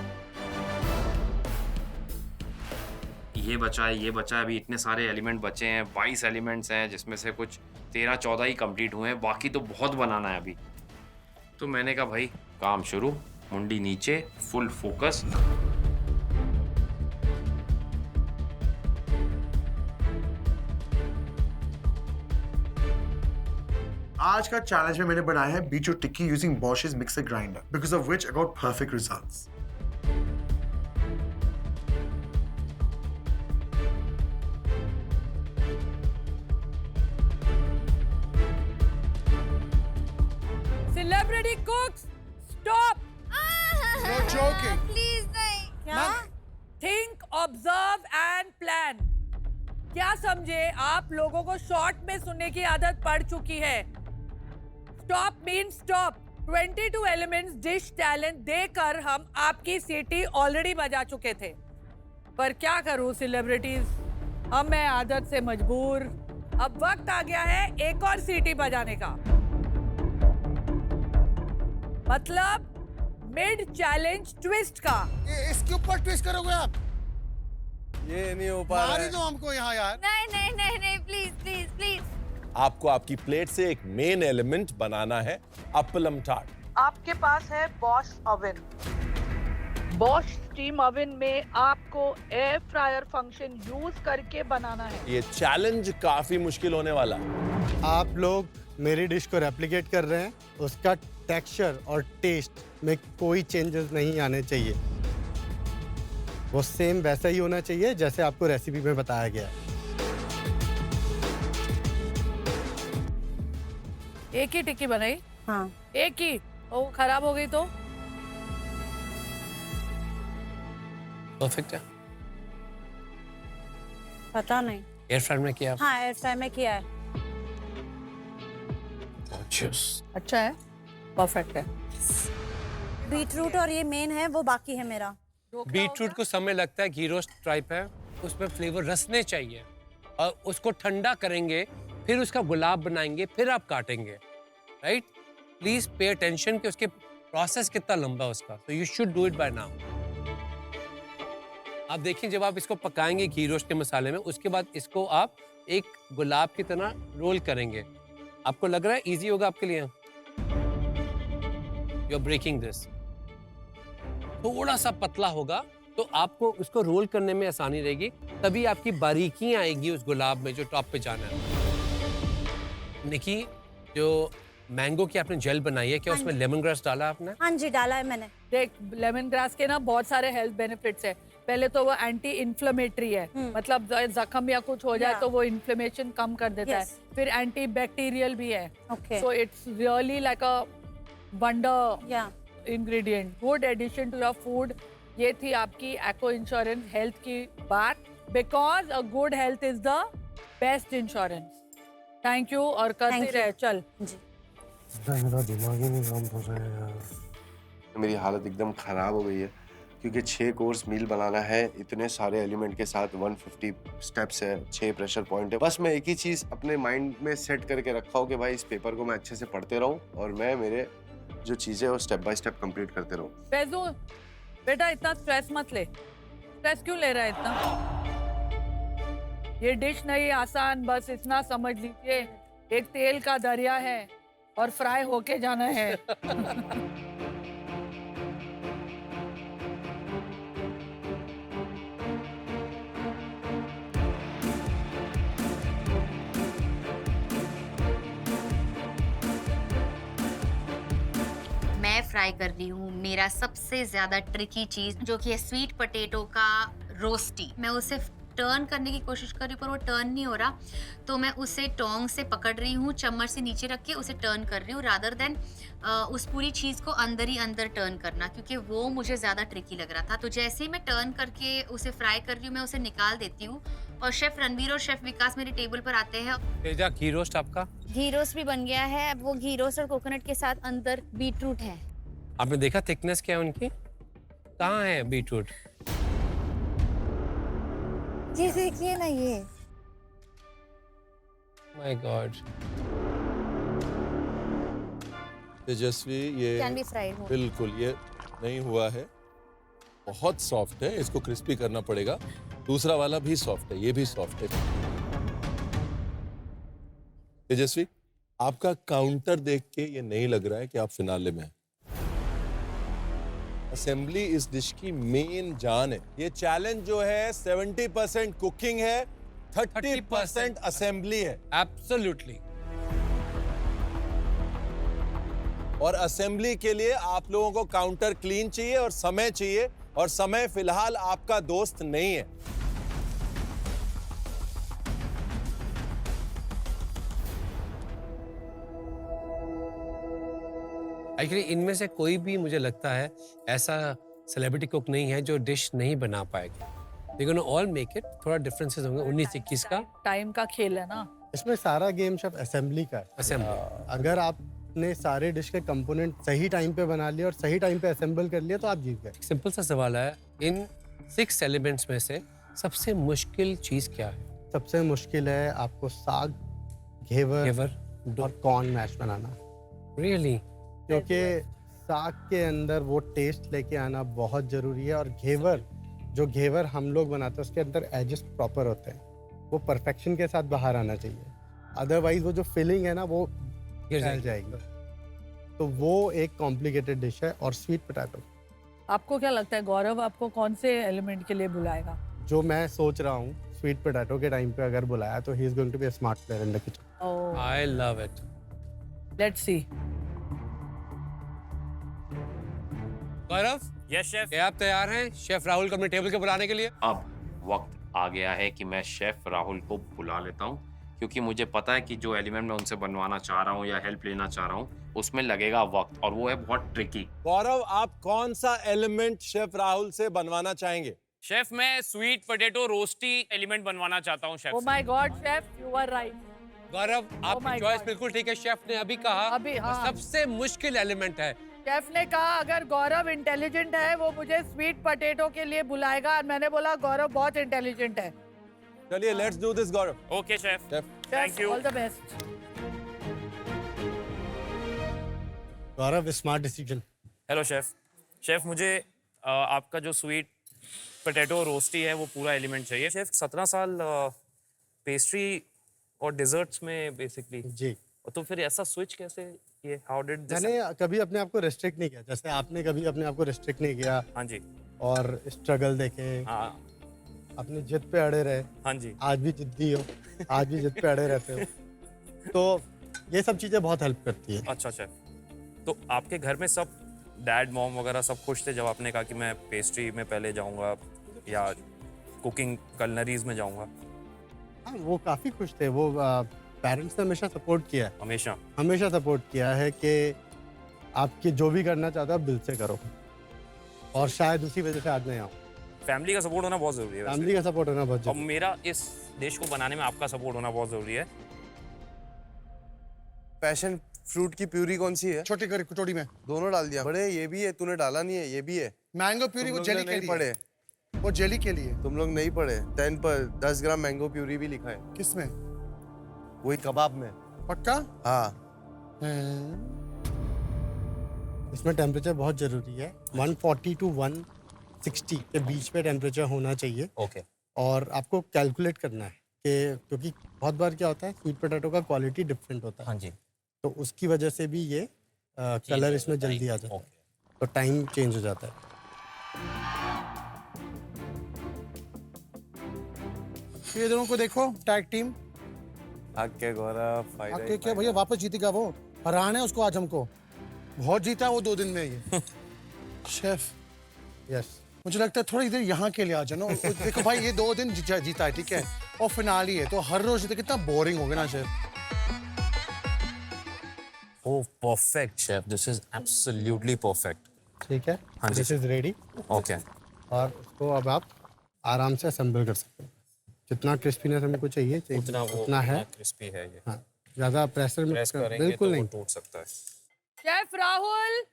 ये बचा है, ये बचा है, अभी इतने सारे एलिमेंट बचे हैं, 22 एलिमेंट्स हैं जिसमें से कुछ 13-14 ही कंप्लीट हुए हैं, बाकी तो बहुत बनाना है अभी। तो मैंने कहा भाई काम शुरू, मुंडी नीचे, फुल फोकस। आज का चैलेंज में मैंने बनाया है beetroot tikki using Bosch's mixer grinder, because of which I got perfect results. Celebrity cooks, stop! You're joking. Please नहीं। क्या? Think, observe and plan. क्या समझे? आप लोगों को शॉर्ट में सुनने की आदत पड़ चुकी है। Stop means stop. 22 elements dish talent देकर हम आपकी सीटी ऑलरेडी बजा चुके थे। पर क्या करूं सेलिब्रिटीज, हम मैं आदत से मजबूर। अब वक्त आ गया है एक और सीटी बजाने का। मतलब मिड चैलेंज ट्विस्ट का। इसके ऊपर ट्विस्ट करोगे आप? ये नहीं हो पा रहा मार ही है। दो हमको यहाँ यार। नहीं नहीं नहीं नहीं, प्लीज प्लीज प्लीज। आपको आपकी प्लेट से एक मेन एलिमेंट बनाना है अप्पलम टार्ट। आपके पास है Bosch oven. Bosch steam oven में आपको एयर फ्रायर फंक्शन यूज करके बनाना है। ये चैलेंज काफी मुश्किल होने वाला है। आप लोग मेरी डिश को रेप्लिकेट कर रहे हैं, उसका टेक्सचर और टेस्ट में कोई चेंजेस नहीं आने चाहिए। वो सेम वैसा ही होना चाहिए जैसे आपको रेसिपी में बताया गया है। एक ही टिक्की बनाई? हाँ। एक ही? वो खराब हो गई तो? परफेक्ट है। पता नहीं। एयर फ्रायर में किया? हाँ, एयर फ्राई में किया है। अच्छा है, परफेक्ट है। बीटरूट और ये मेन है, वो बाकी है मेरा। बीटरूट को समय लगता है, घी रोस्ट टाइप है, उसमें फ्लेवर रसने चाहिए और उसको ठंडा करेंगे, फिर उसका गुलाब बनाएंगे, फिर आप काटेंगे, राइट? प्लीज पे अटेंशन कि उसके प्रोसेस कितना लंबा है उसका, तो you should do it by now. आप देखिए जब आप इसको पकाएंगे घी रोस्ट के मसाले में, उसके बाद इसको आप एक गुलाब की तरह रोल करेंगे। आपको लग रहा है इजी होगा आपके लिए? You are breaking this. थोड़ा सा पतला होगा तो आपको उसको रोल करने में आसानी रहेगी, तभी आपकी बारीकियां आएगी उस गुलाब में जो टॉप पे जाना है। निकी, जो मैंगो की आपने जेल बनाई है, क्या उसमें लेमन ग्रास डाला आपने? हाँ जी, डाला है मैंने। देख, लेमन ग्रास के ना बहुत सारे हेल्थ बेनिफिट्स है। पहले तो वो एंटी इन्फ्लेमेटरी है, मतलब जख्म या कुछ हो जाए तो वो इन्फ्लेमेशन कम कर देता है। फिर एंटी बैक्टीरियल भी है। So it's really like a wonder ingredient, good addition to your food. ये थी आपकी एको इंश्योरेंस हेल्थ की बात, because a good health is the best insurance. Thank you, और करते रहे। चल जी। मेरा दिमाग ही नहीं काम कर रहा है यार। मेरी हालत एकदम खराब हो गई है क्योंकि 6 कोर्स मील बनाना है, इतने सारे एलिमेंट के साथ 150 स्टेप्स है, 6 प्रेशर पॉइंट है। बस मैं एक ही चीज अपने माइंड में सेट करके रखा हूँ कि भाई इस पेपर को मैं अच्छे से पढ़ते रहूँ और मैं मेरे जो चीजें वो स्टेप बाय स्टेप कंप्लीट करते रहूँ। फैजू बेटा, इतना स्ट्रेस मत ले। स्ट्रेस क्यों ले रहा है इतना? ये डिश नहीं आसान, बस इतना समझ लीजिए एक तेल का दरिया है और फ्राई होके जाना है। मैं फ्राई कर रही हूँ मेरा सबसे ज्यादा ट्रिकी चीज, जो कि है स्वीट पोटैटो का रोस्टी। मैं उसे टर्न करने की कोशिश कर रही हूँ पर वो टर्न नहीं हो रहा, तो मैं उसे टोंग से पकड़ रही हूँ, चम्मच से नीचे रख के उसे टर्न कर रही हूँ, रादर देन उस पूरी चीज़ को अंदर ही अंदर टर्न करना, क्योंकि वो मुझे ज़्यादा ट्रिकी लग रहा था। तो जैसे ही मैं टर्न करके उसे फ्राई कर रही हूँ, मैं उसे निकाल देती हूँ और शेफ रणवीर और शेफ विकास मेरे टेबल पर आते हैं। तेजा, घी रोस्ट आपका? घी रोस्ट भी बन गया है। अब वो घी रोस्ट और कोकोनट के साथ अंदर बीटरूट है। आपने देखा थिकनेस क्या है उनकी? कहाँ है बीटरूट? जी देखिए ना ये। My God. तेजस्वी, ये कैन बी फ्राइड। बिल्कुल ये नहीं हुआ है, बहुत सॉफ्ट है, इसको क्रिस्पी करना पड़ेगा। दूसरा वाला भी सॉफ्ट है, ये भी सॉफ्ट है। तेजस्वी, आपका काउंटर देख के ये नहीं लग रहा है कि आप फिनाले में हैं। असेंबली इस डिश की मेन जान है। ये चैलेंज जो है 70% कुकिंग है, 30% असेंबली है। एब्सोल्युटली। और असेंबली के लिए आप लोगों को काउंटर क्लीन चाहिए और समय चाहिए, और समय फिलहाल आपका दोस्त नहीं है। एक्चुअली इनमें से कोई भी मुझे लगता है ऐसा सेलिब्रिटी कुक नहीं है जो डिश नहीं बना पाएगा। They're gonna all make it। थोड़ा डिफरेंसेस होंगे 19-21 का। टाइम का खेल है ना। इसमें सारा गेम शेफ असेंबली का है। असेंबली। अगर आपने सारे डिश के कंपोनेंट सही टाइम पे बना लिए और सही टाइम पे असेंबल कर लिया तो आप जीत गए। सिंपल सा सवाल है, इन 6 एलिमेंट्स में से सबसे मुश्किल चीज क्या है? सबसे मुश्किल है आपको साग, घेवर और कॉर्न मैश बनाना। रियली? क्योंकि साग के अंदर वो टेस्ट लेके आना बहुत जरूरी है, और घेवर हम लोग बनाते हैं उसके अंदर एजेस प्रॉपर होते हैं, वो परफेक्शन के साथ बाहर आना चाहिए। अदरवाइज वो जो फिलिंग है ना वो गिर जाएगी। तो वो एक कॉम्प्लिकेटेड डिश है। और स्वीट पोटैटो, आपको क्या लगता है गौरव, आपको कौन से एलिमेंट के लिए बुलाएगा? जो मैं सोच रहा हूँ, स्वीट पोटैटो के टाइम पे अगर बुलाया तो he is going to be a smart player in the kitchen. I love it. Let's see. Gaurav, yes chef. क्या आप तैयार हैं शेफ राहुल को अपने टेबल के बुलाने के लिए? अब वक्त आ गया है कि मैं शेफ राहुल को बुला लेता हूँ, क्योंकि मुझे पता है कि जो एलिमेंट मैं उनसे बनवाना चाह रहा हूँ या हेल्प लेना चाह रहा हूँ उसमें लगेगा वक्त, और वो है बहुत ट्रिकी। गौरव, आप कौन सा एलिमेंट शेफ राहुल से बनवाना चाहेंगे? शेफ, मैं स्वीट पोटैटो रोस्टी एलिमेंट बनवाना चाहता हूँ chef. Oh my God chef, you are right. Gaurav, my आपकी चॉइस God। बिल्कुल ठीक है। शेफ ने अभी कहा अभी, हाँ। सबसे मुश्किल एलिमेंट है। शेफ ने कहा अगर गौरव इंटेलिजेंट है वो मुझे स्वीट पोटैटो के लिए बुलाएगा, और मैंने बोला गौरव बहुत इंटेलिजेंट है। चलिए, let's do this Gaurav. Okay chef. Chef, thank you. All the best. Gaurav, smart decision. Hello chef. Chef, मुझे आपका जो स्वीट पोटैटो रोस्टी है वो पूरा एलिमेंट चाहिए। शेफ, 17 साल पेस्ट्री और डिजर्ट्स में बेसिकली। जी। तो फिर ऐसा स्विच कैसे ये, हाउ डिड दिस? मैंने कभी अपने आप को रेस्ट्रिक्ट नहीं किया, जैसे आपने कभी अपने आप को रेस्ट्रिक्ट नहीं किया। हाँ जी। और स्ट्रगल देखे, हाँ अपनी जिद पे अड़े रहे। हाँ जी। आज भी जिद्दी हो, आज भी जिद पे अड़े रहते हो, तो ये सब चीज़ें बहुत हेल्प करती है। अच्छा शेफ, तो आपके घर में सब डैड मॉम वगैरह सब खुश थे जब आपने कहा कि मैं पेस्ट्री में पहले जाऊंगा या कुकिंग कलनरीज में जाऊंगा? हाँ, वो काफ़ी खुश थे। वो पेरेंट्स ने हमेशा सपोर्ट किया है, हमेशा सपोर्ट किया है कि आपकी जो भी करना चाहते हो आप दिल से करो, और शायद उसी वजह से आज मैं आऊँ। फैमिली का सपोर्ट होना बहुत जरूरी है। फैमिली का सपोर्ट होना बहुत और जरूरी है। मेरा इस डिश को बनाने में आपका सपोर्ट होना बहुत जरूरी है। पैशन फ्रूट की प्यूरी कौन सी है? छोटी कटोरी में दोनों डाल दिया। बड़े, ये भी है, तूने डाला नहीं है, ये भी है। मैंगो प्यूरी वो जेली के नहीं लिए पढ़े, वो जेली के लिए। तुम लोग नहीं पढ़े। 10 पर 10 ग्राम मैंगो प्यूरी भी लिखा है। किसमें? वही कबाब में। पक्का? हाँ। इसमें टेम्परेचर बहुत ज़रूरी है। 140 टू 160 के बीच में टेम्परेचर होना चाहिए। ओके। और आपको कैलकुलेट करना है कि, क्योंकि बहुत बार क्या होता है स्वीट पोटैटो का क्वालिटी डिफरेंट होता है। हाँ जी। तो उसकी वजह से भी ये कलर इसमें जल्दी आ जाता है, तो टाइम चेंज हो जाता है। ये दोनों को देखो, टैग टीम। आके गौरव, फायदा आके क्या भैया, वापस जीतेगा वो। हराना है उसको आज हमको, बहुत जीता है वो 2 दिन में ये। शेफ, यस, मुझे लगता है थोड़ी देर यहाँ के लिए आ जाना। देखो भाई, ये 2 दिन जीता है, ठीक है, और फिनाली है, तो हर रोज जीते कितना बोरिंग होगा ना chef. Oh perfect chef, this is absolutely perfect. ठीक है, हाँ जी। This is ready. ओके। और उसको अब आप आराम से असेंबल कर सकते हो। जितना क्रिस्पीनेस हमको चाहिए उतना है। क्रिस्पी है ये। हाँ, ज़्यादा प्रेशर में बिल्कुल नहीं टूट सकता है। शेफ राहुल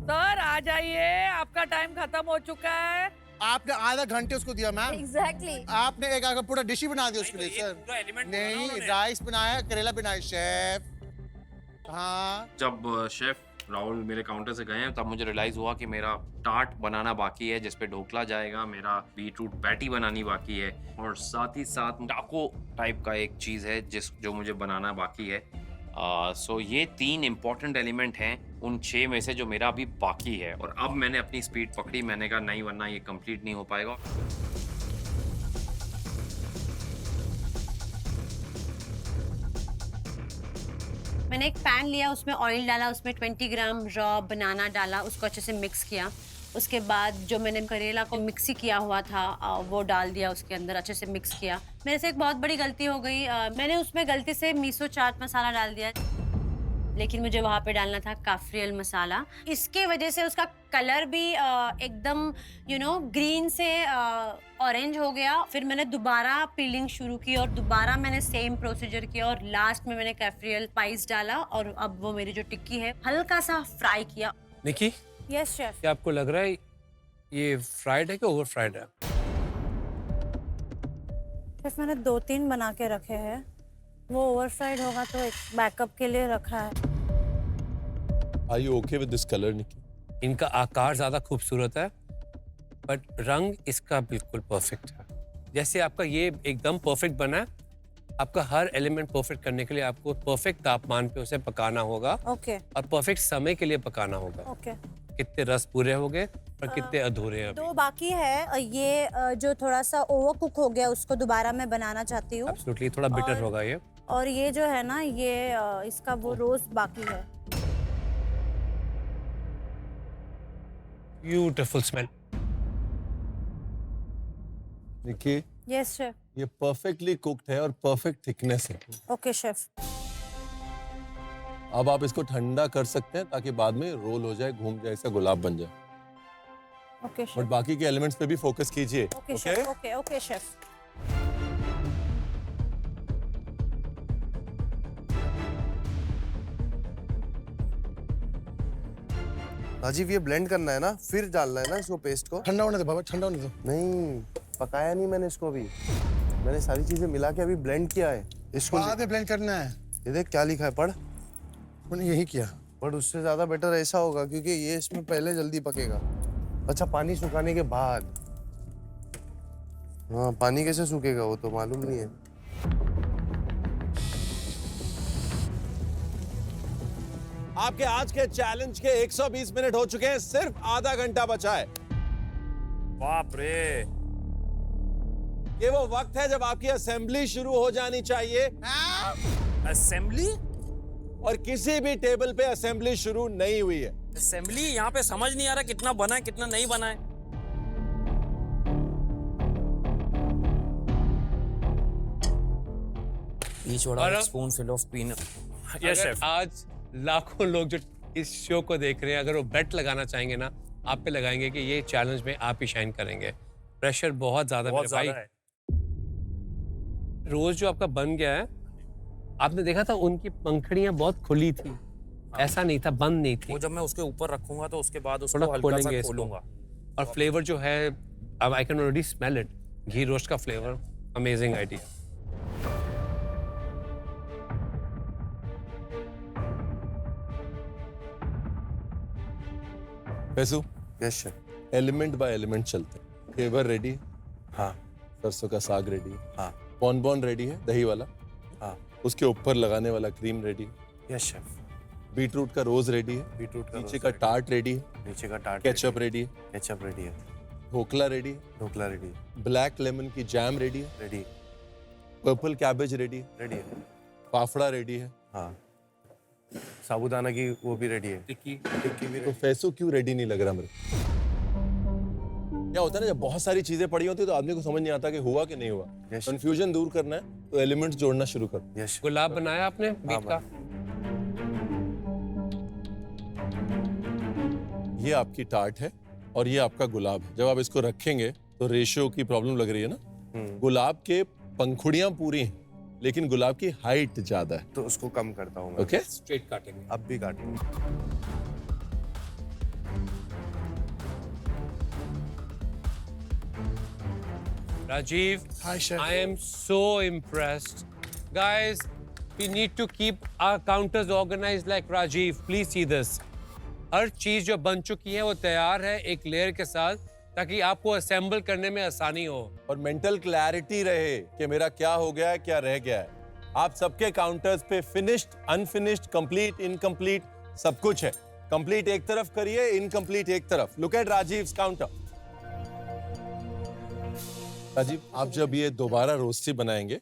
सर आ जाइए, आपका टाइम खत्म हो चुका है। आपने आधा घंटे उसको दिया मैम। एग्जैक्टली। आपने एक आगे पूरा डिश ही बना दिया उसके लिए सर। नहीं, राइस बनाया, करेला बनाया शेफ। हाँ, जब शेफ राहुल मेरे काउंटर से गए हैं तब मुझे रियलाइज़ हुआ कि मेरा टार्ट बनाना बाकी है जिस पे ढोकला जाएगा, मेरा बीटरूट पैटी बनानी बाकी है और साथ ही साथ टाको टाइप का एक चीज़ है जो मुझे बनाना बाकी है। सो ये 3 इम्पॉर्टेंट एलिमेंट हैं उन 6 में से जो मेरा अभी बाकी है। और अब मैंने अपनी स्पीड पकड़ी, मैंने कहा नहीं वरना ये कंप्लीट नहीं हो पाएगा। मैंने एक पैन लिया, उसमें ऑयल डाला, उसमें 20 ग्राम रॉ बनाना डाला, उसको अच्छे से मिक्स किया। उसके बाद जो मैंने करेला को मिक्सी किया हुआ था वो डाल दिया उसके अंदर, अच्छे से मिक्स किया। मेरे से एक बहुत बड़ी गलती हो गई, मैंने उसमें गलती से मिसो चाट मसाला डाल दिया, लेकिन मुझे वहाँ पे डालना था काफरियल मसाला। इसके वजह से उसका कलर भी एकदम ग्रीन से ऑरेंज हो गया। फिर मैंने दोबारा पीलिंग शुरू की और दोबारा मैंने सेम प्रोसीजर किया और लास्ट में मैंने काफरियल स्पाइस डाला और अब वो मेरी जो टिक्की है हल्का सा फ्राई किया। निकी, यस शेफ। क्या आपको लग रहा है ये फ्राइड है कि ओवर फ्राइड है? शेफ मैंने 2-3 बना के रखे हैं, वो ओवर फ्राइड होगा तो एक बैकअप के लिए रखा है। Are you okay with this color, Nikki? इनका आकार ज्यादा खूबसूरत है बट रंग इसका बिल्कुल परफेक्ट है। जैसे आपका ये एकदम परफेक्ट बना है, आपका हर एलिमेंट परफेक्ट करने के लिए आपको परफेक्ट तापमान पे उसे पकाना होगा। ओके। और परफेक्ट समय के लिए पकाना होगा। ओके। कितने रस पूरे हो गए और कितने अधूरे हैं? 2 बाकी है, ये जो थोड़ा सा ओवर कुक हो गया उसको दोबारा मैं बनाना चाहती हूँ। एब्सोल्युटली, थोड़ा बिटर होगा ये। और ये जो है ना, ये इसका वो रोस्ट बाकी है। Beautiful smell. Niki, yes chef. ये परफेक्टली कुक्ड है और परफेक्ट थिकनेस है। Okay chef. अब आप इसको ठंडा कर सकते हैं ताकि बाद में रोल हो जाए, घूम जाए, ऐसा गुलाब बन जाए। ओके बट बाकी के एलिमेंट्स पे भी फोकस कीजिए। Okay chef. Okay okay chef. Rajiv ये ब्लेंड करना है ना, फिर डालना है ना इसको, पेस्ट को। ठंडा होने दो बाबा, ठंडा होने दो। नहीं, पकाया नहीं मैंने इसको अभी, मैंने सारी चीजें मिला के अभी ब्लेंड किया है इसको। बाद में ब्लेंड करना है। ये देख क्या लिखा है, पढ़। मैंने यही किया। बट उससे ज्यादा बेटर ऐसा होगा क्योंकि ये इसमें पहले जल्दी पकेगा। अच्छा, पानी सुखाने के बाद। हाँ, पानी कैसे सूखेगा वो तो मालूम नहीं है। आपके आज के चैलेंज के 120 मिनट हो चुके हैं, सिर्फ आधा घंटा बचा है। बाप रे, ये वो वक्त है जब आपकी असेंबली शुरू हो जानी चाहिए। असेंबली? और किसी भी टेबल पे असेंबली शुरू नहीं हुई है। असेंबली? यहाँ पे समझ नहीं आ रहा कितना बना है कितना नहीं बना है। Each would have a spoonful of peanut. Yes, अगर chef. आज लाखों लोग जो इस शो को देख रहे हैं, अगर वो बेट लगाना चाहेंगे ना, आप पे लगाएंगे कि ये चैलेंज में आप ही शाइन करेंगे। प्रेशर बहुत ज्यादा बहुत मेरे ज्यादा भाई। है। रोज जो आपका बन गया है, आपने देखा था उनकी पंखुड़ियां बहुत खुली थी, ऐसा नहीं था, बंद नहीं थी। वो जब मैं उसके ऊपर रखूंगा तो उसके बाद उसको थोड़ा हल्का खोलेंगे सा इसको। खोलूंगा। और फ्लेवर जो है, अब I can already smell it, घी रोस्ट का फ्लेवर, अमेजिंग आइडिया। पैसू, yes chef. Element by element चलते हैं। घेवर रेडी है? हाँ। सरसों का साग रेडी है? हाँ। बॉन रेडी है, दही वाला? हाँ। उसके ऊपर लगाने वाला क्रीम रेडी है? Yes chef. बीटरूट का रोज रेडी है? बीटरूट का नीचे का टार्ट रेडी है? नीचे का टार्ट। केचप रेडी है? केचप रेडी है। ढोकला रेडी है? ढोकला रेडी है। ब्लैक लेमन की जैम रेडी है? रेडी। पर्पल कैबेज रेडी है? रेडी है। फाफड़ा रेडी है? हाँ। साबूदाना की वो भी रेडी है। टिक्की भी तो फैसू क्यों रेडी नहीं लग रहा मेरे? क्या होता है ना, जब बहुत सारी चीजें पड़ी होती है तो आदमी को समझ नहीं आता कि हुआ कि नहीं हुआ। Yes. कंफ्यूजन दूर करना है तो एलिमेंट्स जोड़ना शुरू करो। यस। गुलाब बनाया आपने बीट का? ये आपकी टार्ट है और ये आपका गुलाब है। जब आप इसको रखेंगे तो रेशियो की प्रॉब्लम लग रही है ना। गुलाब के पंखुड़ियां पूरी हैं लेकिन गुलाब की हाइट ज्यादा है, तो उसको कम करता हूँ मैं। ओके? स्ट्रेट काटेंगे। अब भी काटूंगा। Rajiv, Hi, chef. I am so impressed. Guys, we need to keep our counters organized like Rajiv. Please see this. हर चीज़ जो बन चुकी है वो तैयार है एक लेयर के साथ, ताकि आपको असेंबल करने में आसानी हो। और मेंटल क्लैरिटी रहे कि मेरा क्या हो गया है, क्या रह गया है। आप सबके काउंटर्स पे फिनिश्ड, अनफिनिश्ड, कंप्लीट, इनकम्प्लीट सब कुछ है। कंप्लीट एक तरफ करिए, इनकम्प्लीट एक तरफ। Look at Rajiv's counter. Rajiv, आप जब ये दोबारा रोस्टी बनाएंगे,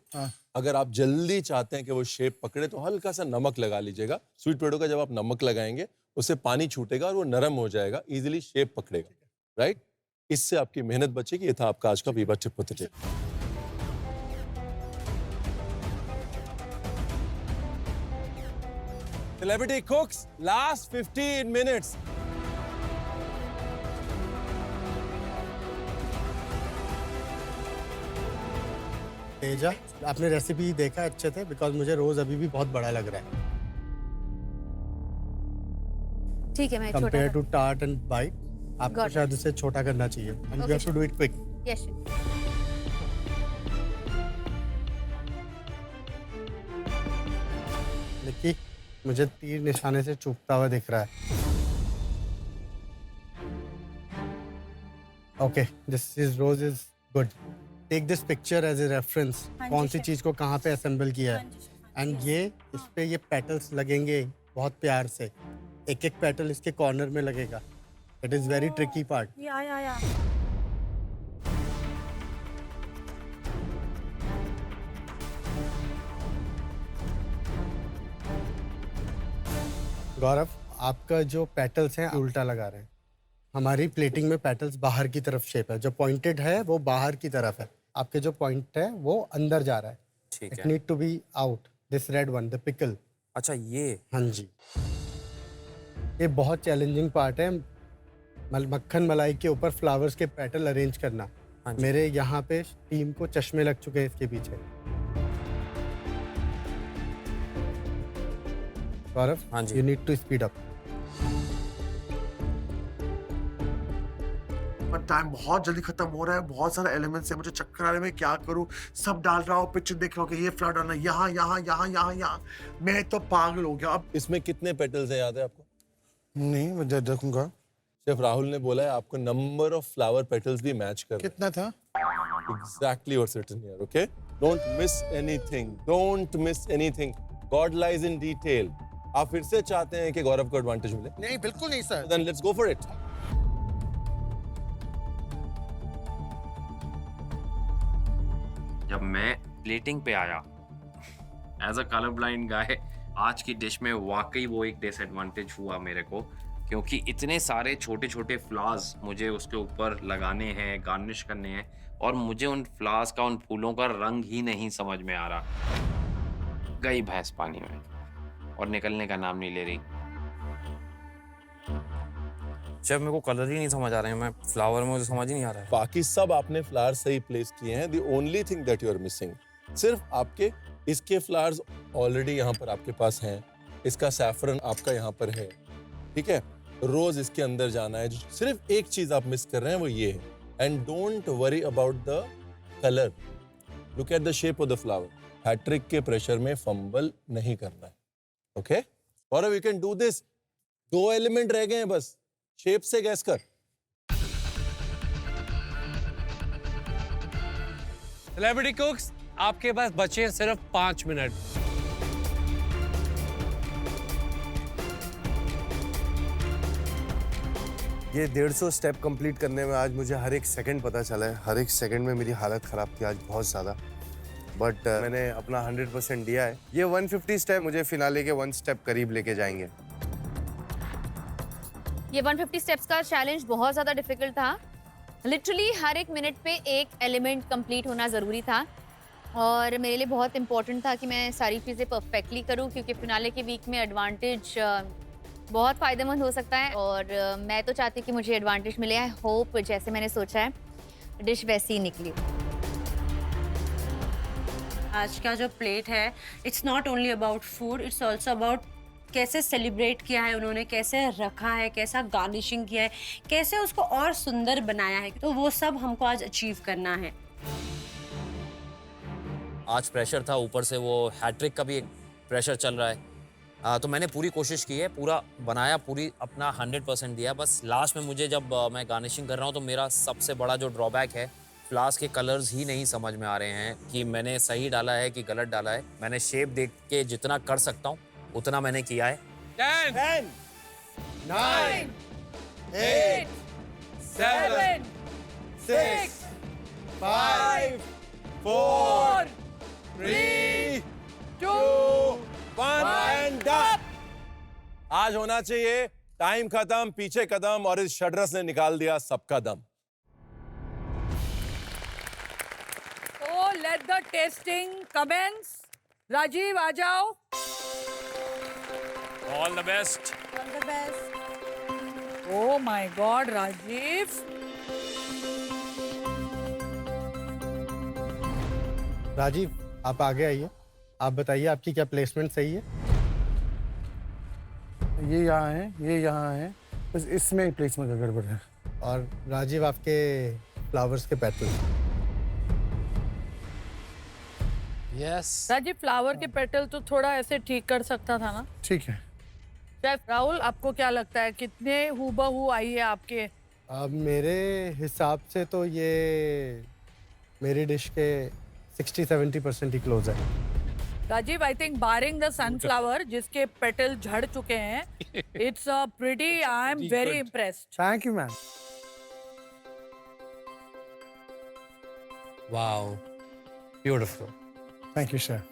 अगर आप जल्दी चाहते हैं कि वो शेप पकड़े तो हल्का सा नमक लगा लीजिएगा। स्वीट पोटैटो का जब आप नमक लगाएंगे उससे पानी छूटेगा और वो नरम हो जाएगा, इजीली शेप पकड़ेगा, राइट? इससे आपकी मेहनत बचेगी। ये था आपका आज का Viva tip of the day. Celebrity cooks, last 15 minutes. Teja, आपने रेसिपी देखा अच्छे थे? बिकॉज मुझे रोज अभी भी बहुत बड़ा लग रहा है ठीक है, मैं छोटा compare to tart and bite. आपको Got it. शायद उसे छोटा करना चाहिए and you Okay, have to do it quick. Yes Nikki, मुझे तीर निशाने से चूकता हुआ दिख रहा है। Okay, this is rose is good. Take this picture as a reference, कौन सी चीज को कहाँ पे असेंबल किया है। एंड ये इस पे ये पेटल्स लगेंगे बहुत प्यार से, एक एक पेटल इसके कॉर्नर में लगेगा। It is very tricky part. या गौरव, आपका जो पेटल्स हैं उल्टा लगा रहे हैं। हमारी प्लेटिंग में पेटल्स बाहर की तरफ शेप है, जो पॉइंटेड है वो बाहर की तरफ है, आपके जो पॉइंट है वो अंदर जा रहा है। ठीक इट है। Need to be out, this red one, the pickle. अच्छा ये हाँ जी, ये बहुत चैलेंजिंग पार्ट है। मक्खन मलाई के ऊपर फ्लावर्स के पेटल अरेंज करना। हाँ जी। मेरे यहाँ पे टीम को चश्मे लग चुके हैं इसके पीछे। गौरव, हाँ जी। You need to speed up. पर टाइम बहुत जल्दी खत्म हो रहा है, बहुत सारे एलिमेंट्स है, मुझे चक्कर आ रहे हैं, मैं क्या करूं? सब डाल रहा हूँ, पिक्चर देख रहा हूँ कि ये फ्लावर डालना, यहाँ यहाँ यहाँ यहाँ यहाँ। मैं तो पागल हो गया अब। इसमें कितने पेटल्स हैं याद है आपको? नहीं, मैं देखूंगा शेफ राहुल ने बोला है आपको नंबर ऑफ फ्लावर पेटल्स भी मैच कर कितना था। exactly what's written here, okay? Don't miss anything. Don't miss anything. God lies in detail. आप फिर से चाहते हैं कि गौरव को एडवांटेज मिले? नहीं, बिल्कुल नहीं sir. Then let's go for it. जब मैं प्लेटिंग पे आया एज अ कलर ब्लाइंड गाय, आज की डिश में वाकई वो एक डिसएडवांटेज हुआ मेरे को, क्योंकि इतने सारे छोटे छोटे फ्लावर्स मुझे उसके ऊपर लगाने हैं, गार्निश करने हैं, और मुझे उन फ्लावर्स का, उन फूलों का रंग ही नहीं समझ में आ रहा। गई भैंस पानी में और निकलने का नाम नहीं ले रही। जब मेरे को कलर ही नहीं समझ आ रहे हैं, मैं फ्लावर में मुझे समझ ही नहीं आ रहा है। बाकी सब आपने फ्लावर सही प्लेस किए हैं। The only thing that you are missing, सिर्फ आपके इसके फ्लावर्स ऑलरेडी यहाँ पर आपके पास हैं, इसका सैफरन आपका यहाँ पर है, ठीक है? रोज इसके अंदर जाना है। सिर्फ एक चीज आप मिस कर रहे हैं, वो ये है। And don't worry about the colour, look at the shape of the flower. Hattrick के प्रेशर में फंबल नहीं करना है, ओके? और you can do this. 2 element रह गए हैं बस, शेप से गैस कर। सेलिब्रिटी कुक्स, आपके पास बचे हैं सिर्फ 5 मिनट। ये 150 स्टेप कंप्लीट करने में आज मुझे हर एक सेकंड पता चला है। हर एक सेकंड में मेरी हालत ख़राब थी आज बहुत ज़्यादा, बट मैंने अपना 100% दिया है। ये 150 स्टेप मुझे फिनाले के 1 स्टेप करीब लेके जाएंगे। ये 150 स्टेप्स का चैलेंज बहुत ज़्यादा डिफिकल्ट था। लिटरली हर एक मिनट पे एक एलिमेंट कंप्लीट होना ज़रूरी था, और मेरे लिए बहुत इंपॉर्टेंट था कि मैं सारी चीज़ें परफेक्टली करूं, क्योंकि फिनाले के वीक में एडवांटेज बहुत फ़ायदेमंद हो सकता है, और मैं तो चाहती हूँ कि मुझे एडवांटेज मिले। आई होप जैसे मैंने सोचा है डिश वैसी ही निकली। आज का जो प्लेट है, it's not only about food, it's also about कैसे सेलिब्रेट किया है उन्होंने, कैसे रखा है, कैसा गार्निशिंग किया है, कैसे उसको और सुंदर बनाया है। तो वो सब हमको आज अचीव करना है। आज प्रेशर था, ऊपर से वो हैट्रिक का भी एक प्रेशर चल रहा है, तो मैंने पूरी कोशिश की है, पूरा बनाया, पूरी अपना 100% दिया। बस लास्ट में मुझे जब मैं गार्निशिंग कर रहा हूँ तो मेरा सबसे बड़ा जो ड्रॉबैक है, फ्लावर्स के कलर्स ही नहीं समझ में आ रहे हैं कि मैंने सही डाला है कि गलत डाला है। मैंने शेप देख के जितना कर सकता हूँ उतना मैंने किया है। 10, 9, 8, 7, 6, 5, 4, 3, 2, 1 एंड डन। आज होना चाहिए टाइम खत्म, पीछे कदम, और इस षड्रस ने निकाल दिया सबका दम। So let the tasting commence. Rajiv आ जाओ। All the best. All the best. Oh my God, Rajiv. Rajiv, आप आगे आइए। आप बताइए आपकी क्या प्लेसमेंट सही है? ये यहाँ है, ये यहाँ है, बस इसमें प्लेसमेंट का गड़बड़ है। और राजीव, आपके फ्लावर्स के पेटल। यस। राजीव, फ्लावर के पेटल तो थोड़ा ऐसे ठीक कर सकता था ना? ठीक है। शेफ राहुल, आपको क्या लगता है कितने हूबहू आई है आपके? अब मेरे हिसाब से तो ये मेरी डिश के 60-70% ही क्लोज है। Rajiv, I think barring the sunflower जिसके पेटल झड़ चुके हैं, it's a pretty, I am very impressed. Thank you ma'am. Wow, beautiful. Thank you chef.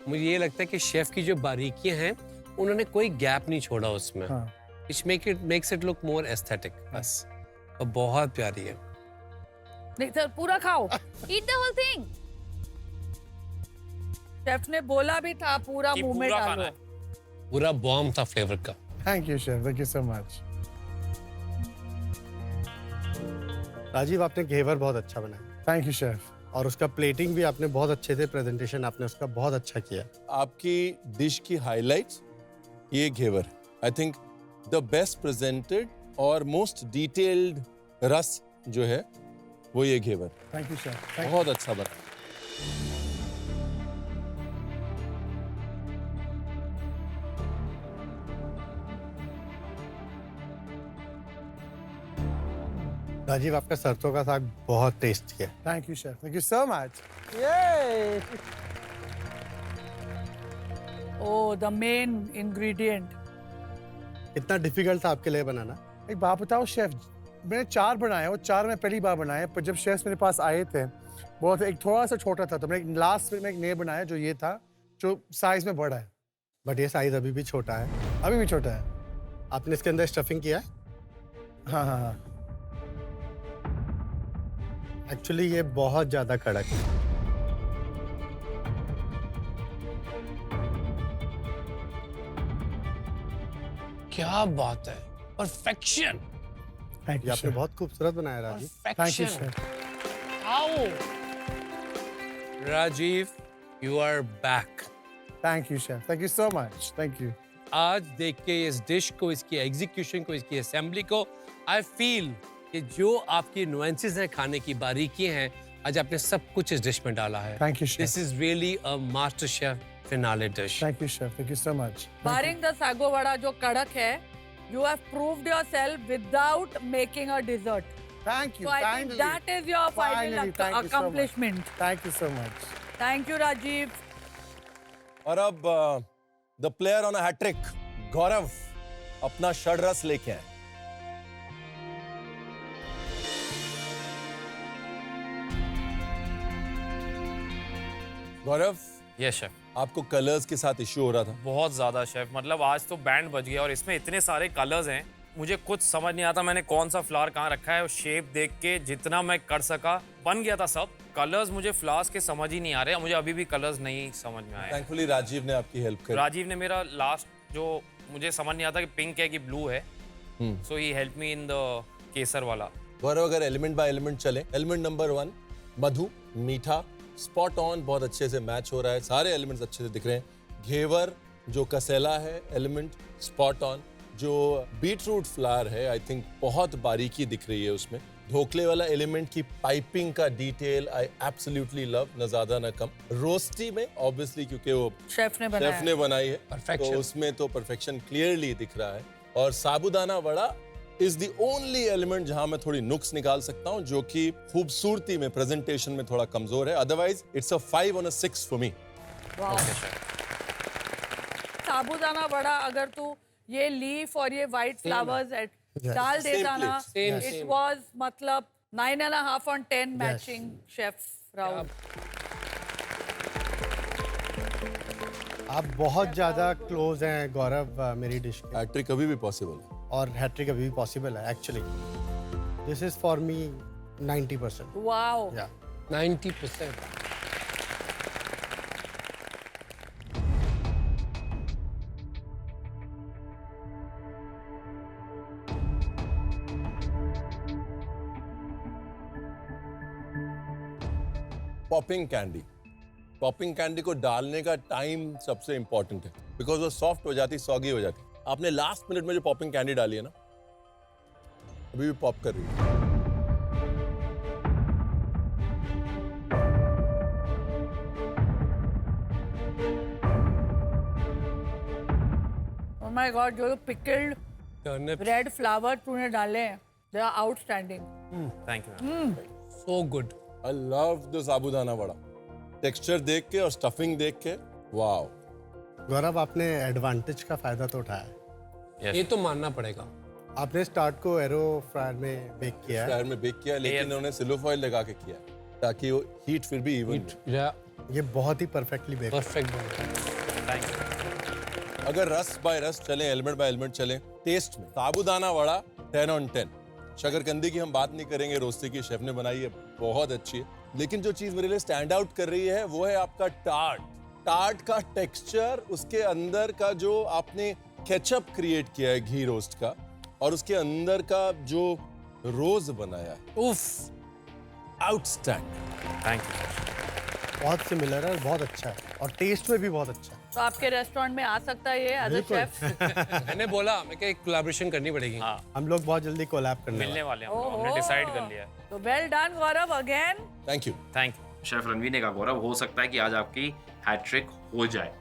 मुझे ये लगता है कि शेफ की जो बारीकियां हैं उन्होंने कोई गैप नहीं छोड़ा उसमें। हाँ। Makes it look more aesthetic बस, और बहुत प्यारी है। नहीं सर, पूरा खाओ। Eat the whole thing. Chef ने बोला भी था पूरा मुंह में पूरा खाना डालो। है। पूरा बॉम्ब था फ्लेवर का। Thank you chef, thank you so much. Rajiv, आपने घेवर बहुत अच्छा बनाया। Thank you chef. और उसका प्लेटिंग भी आपने बहुत अच्छे से, प्रेजेंटेशन आपने उसका बहुत अच्छा किया। आपकी डिश की हाइलाइट्स ये ghevar, I think the best presented और मोस्ट डिटेल्ड रस जो है वो ये घेवर, थैंक यू शेफ। बहुत अच्छा बना। राजीव, आपका सरसों का साग बहुत टेस्टी है। Thank you chef, thank you so much. Oh, the main ingredient. कितना डिफिकल्ट था आपके लिए बनाना? एक बात बताओ शेफ, मैंने 4 बनाए, वो 4 में पहली बार बनाए, पर जब शेफ मेरे पास आए थे बहुत एक थोड़ा सा छोटा था, तो मैंने लास्ट में एक नए बनाया जो ये था, जो साइज में बड़ा है। बट ये साइज अभी भी छोटा है। अभी भी छोटा है। आपने इसके अंदर स्टफिंग किया है? हाँ हाँ हाँ। एक्चुअली ये बहुत ज्यादा कड़क है। क्या बात है, परफेक्शन। थैंक ये यू आपने शेफ। बहुत खूबसूरत बनाया राजीव। Thank you chef. आओ Rajiv, you are back. Thank you chef, thank you so much. Thank you. आज देख के इस डिश को, इसकी एग्जीक्यूशन को, इसकी असेंबली को, आई फील कि जो आपकी नुएंसेस हैं, खाने की बारीकियां हैं, आज आपने सब कुछ इस डिश में डाला है। Thank you chef. This is really a master chef finale dish. Thank you chef, thank you so much. Barring the sago vada जो कड़क है, you have proved yourself without making a dessert. Thank you. So I think that is your final accomplishment. थैंक यू सो मच। Thank you, Rajiv. और अब the player on a hat trick Gaurav अपना षड्रस लेके आए। Gaurav, yes chef. आपको कलर्स के साथ इश्यू हो रहा था। बहुत ज़्यादा शेफ, मतलब आज तो बैंड बज गया और इसमें इतने सारे कलर्स हैं, मुझे कुछ समझ नहीं आता मैंने कौन सा फ्लावर कहाँ रखा है। और शेप देख के जितना मैं कर सका बन गया था सब। कलर्स मुझे फ्लावर्स के समझ ही नहीं आ रहे, मुझे अभी भी कलर्स नहीं समझ में आए। थैंकफुली राजीव ने आपकी हेल्प करी। राजीव ने मेरा लास्ट जो मुझे समझ नहीं आता कि पिंक है कि ब्लू है, सो ही हेल्प मी इन द केसर वाला। गौरव, अगर एलिमेंट बाय एलिमेंट चले, एलिमेंट नंबर 1 मधु, मीठा, स्पॉट ऑन, बहुत अच्छे से मैच हो रहा है, सारे एलिमेंट्स अच्छे से दिख रहे हैं। घेवर जो कसेला है, एलिमेंट स्पॉट ऑन। जो बीटरूट फ्लावर है, आई थिंक बहुत बारीकी दिख रही है उसमें, ढोकले वाला एलिमेंट की पाइपिंग का डिटेल आई एब्सोल्युटली लव, न ज्यादा न कम। रोस्टी में ऑब्वियसली क्योंकि वो शेफ ने बनाई है, Perfection. तो उसमें तो परफेक्शन क्लियरली दिख रहा है। और sabudana vada is the only element जहां मैं थोड़ी नुक्स निकाल सकता हूं, जो कि खूबसूरती में, प्रेजेंटेशन में थोड़ा कमजोर है। Otherwise it's a 5 on a 6 for me. Sabudana vada अगर तू ये लीफ और ये व्हाइट फ्लावर्स डाल देता ना, इट वाज मतलब 9.5 on 10 मैचिंग शेफ राहुल। आप बहुत ज़्यादा क्लोज हैं गौरव मेरी डिश के, हैट्रिक कभी भी पॉसिबल है। और हैट्रिक अभी भी पॉसिबल है actually. This is for me 90%। Wow, या 90%. पॉपिंग कैंडी को डालने का टाइम सबसे इंपॉर्टेंट है, बिकॉज वो सॉफ्ट हो जाती, सॉगी हो जाती। आपने लास्ट मिनट में जो पॉपिंग कैंडी डाली है ना, अभी भी पॉप कर रही है। ओह माय गॉड, जो पिकल्ड Turnip. रेड फ्लावर तूने डाले हैं, they are outstanding. Thank you. So good. I love the sabudana vada. Texture देख के और स्टफिंग देख के, वाओ। गौरव, आपने एडवांटेज का फ़ायदा तो उठाया। Yes. ये तो मानना पड़ेगा। आपने स्टार्ट को एरो फ्रायर में बेक किया है। फ्रायर में बेक किया, लेकिन उन्होंने सिलो फॉइल लगा के किया, ताकि वो हीट फिर भी इवन। ये बहुत ही परफेक्टली बेक। परफेक्ट बना। Thank you. अगर रस बाय रस चलें, एलिमेंट बाय एलिमेंट चलें, टेस्ट में साबूदाना वड़ा 10 on 10। शकरकंदी की हम बात नहीं करेंगे, रोस्टी की शेफ ने बनाई है, बहुत अच्छी है। लेकिन जो चीज मेरे लिए स्टैंड आउट कर रही है वो है आपका टार्ट का टेक्सचर, उसके अंदर का जो आपने केचप क्रिएट किया है घी रोस्ट का, और उसके अंदर का जो रोज बनाया है, उफ, आउटस्टैंडिंग। Thank you. बहुत सिमिलर है, बहुत अच्छा है, और टेस्ट में भी बहुत अच्छा है। तो आपके रेस्टोरेंट में आ सकता है ये एज अ शेफ? मैंने बोला मैं क्या एक कोलैबोरेशन करनी पड़ेगी। हाँ, हम लोग बहुत जल्दी कोलैब करने मिलने वाले वाले हैं हम लोग, हमने डिसाइड कर लिया है। तो well done Gaurav again. Thank you. Thank you. Chef Ranveer ने कहा, गौरव हो सकता है कि आज आपकी हैट्रिक हो जाए।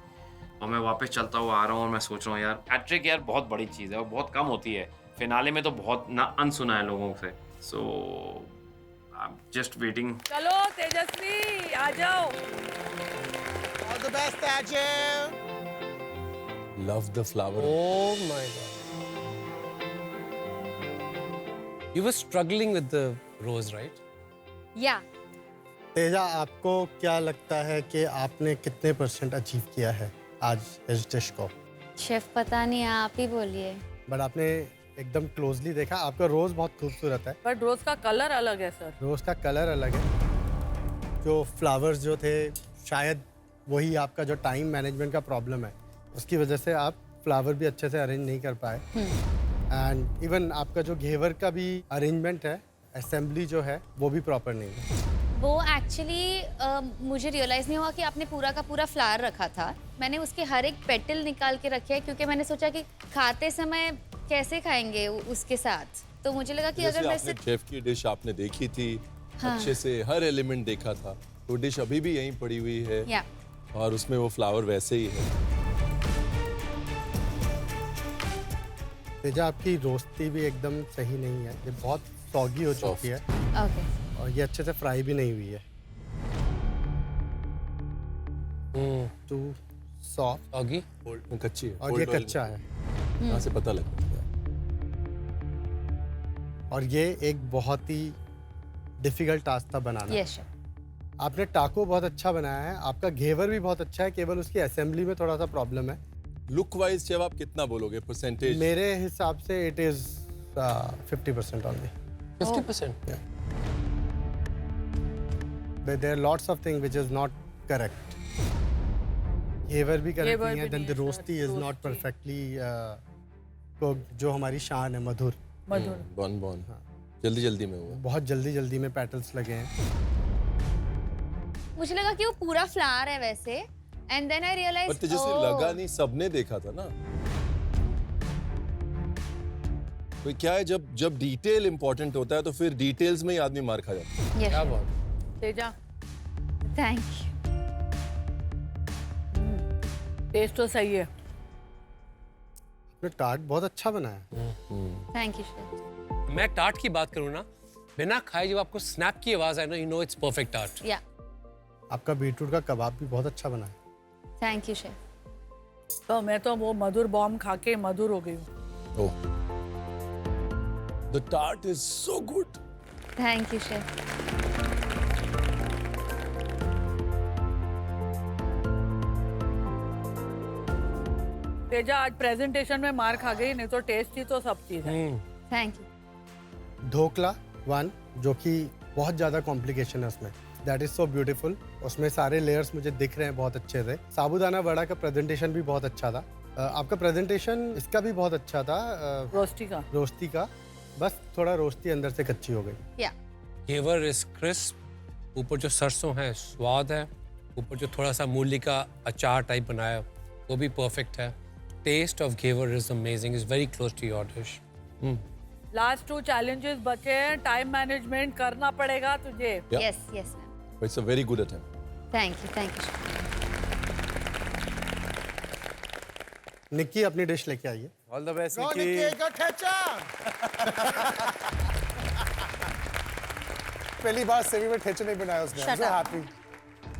और मैं वापस चलता हुआ आ रहा हूँ और मैं सोच रहा हूँ यार, हैट्रिक यार बहुत बड़ी चीज़ है और बहुत कम होती है। फिनाले में तो बहुत ना अनसुना है लोगों से। सो आई एम जस्ट वेटिंग। चलो तेजस्वी आ जाओ। All the best Tajim. Love the flower. Oh my God. You were struggling with the rose, right? या तेजा, आपको क्या लगता है कि आपने कितने % अचीव किया है आज इस डिश को? शेफ पता नहीं, आप ही बोलिए। बट आपने एकदम क्लोजली देखा, आपका रोज बहुत खूबसूरत है। बट रोज का कलर अलग है सर। रोज का कलर अलग है। जो फ्लावर्स जो थे, शायद वही आपका जो टाइम मैनेजमेंट का प्रॉब्लम है, उसकी वजह से आप फ्लावर भी अच्छे से अरेंज नहीं कर पाए। एंड इवन आपका जो घेवर का भी अरेंजमेंट है, असेंबली जो है, वो भी प्रॉपर नहीं है। वो एक्चुअली मुझे रियलाइज़ नहीं हुआ कि आपने पूरा का पूरा फ्लावर रखा था। मैंने उसके हर एक पेटल निकाल के रखे हैं, क्योंकि मैंने सोचा कि खाते समय कैसे खाएंगे उसके साथ। तो मुझे लगा कि अगर मैं आपने शेफ की डिश आपने देखी थी, हाँ। अच्छे से हर एलिमेंट देखा था, तो डिश अभी भी यहीं पड़ी हुई है, या और उसमें वो फ्लावर वैसे ही है। तेजा, आपकी रोस्टी भी एकदम सही नहीं है, ये बहुत सॉगी हो चुकी है, ओके। और ये अच्छे से फ्राई भी नहीं हुई है। Too soft Soggy? वो कच्ची है, और ये cold oil कच्चा में। है। कहाँ से पता लगता है? और ये एक बहुत ही डिफिकल्ट टास्क था बनाना। Yes chef. आपने टाको बहुत अच्छा बनाया है, आपका घेवर भी बहुत अच्छा है, केवल उसकी असेंबली में थोड़ा सा प्रॉब्लम है। लुक वाइज जब आप कितना बोलोगे परसेंटेज? मेरे हिसाब से it is 50% only. 50%? There are lots of things which is not correct. घेवर भी करेक्ट घेवर नहीं है, भी then नहीं the है, roasty is not roasty। perfectly cooked, जो हमारी शान है, मधुर। मधुर। बॉन जल्दी जल्दी में हुआ। बहुत जल्दी जल्दी में पेटल्स लगे हैं। मुझे लगा कि वो पूरा फ्लावर है वैसे, एंड देन आई रियलाइज पर तेजस्वी लगा नहीं, सबने देखा था ना। तो क्या है, जब जब डिटेल इंपॉर्टेंट होता है तो फिर डिटेल्स में ही आदमी मार खा जाता है। क्या बात। Teja, thank you. टेस्ट तो सही है। आपने टार्ट बहुत अच्छा बनाया। Thank you chef. मैं टार्ट की बात करूँ ना, बिना खाए जब आपको स्नैप की आवाज आए ना, you know it's perfect tart. या आपका बीटरूट का कबाब भी बहुत अच्छा बना है। Thank you chef. तो मैं तो वो मधुर बॉम्ब खा के मधुर हो गई हूँ। Oh, the tart is so good. Thank you chef. Teja आज प्रेजेंटेशन में मार खा गई, नहीं तो टेस्ट ही तो सब चीज है। Thank you. ढोकला 1, जो कि बहुत ज़्यादा कॉम्प्लिकेशन है उसमें, दैट इज़ सो ब्यूटीफुल। उसमें सारे लेयर्स मुझे दिख रहे हैं बहुत अच्छे से। साबूदाना वड़ा का प्रेजेंटेशन भी बहुत अच्छा था। आपका प्रेजेंटेशन इसका भी बहुत अच्छा था, रोस्टी का। बस थोड़ा रोस्टी अंदर से कच्ची हो गई। या घेवर इज क्रिस्प, ऊपर जो सरसों है स्वाद है, ऊपर जो थोड़ा सा मूली का अचार टाइप बनाया वो भी परफेक्ट है। Taste of ghevar is amazing, is very close to your dish. Last 2 challenges बचे हैं, टाइम मैनेजमेंट करना पड़ेगा तुझे। Yes yes ma'am. It's a very good attempt. Thank you chef. Nikki अपनी डिश लेके आइए। ऑल द बेस्ट पहली बार सेवी में ठेचा नहीं बनाया उसने। Shut up. हैप्पी।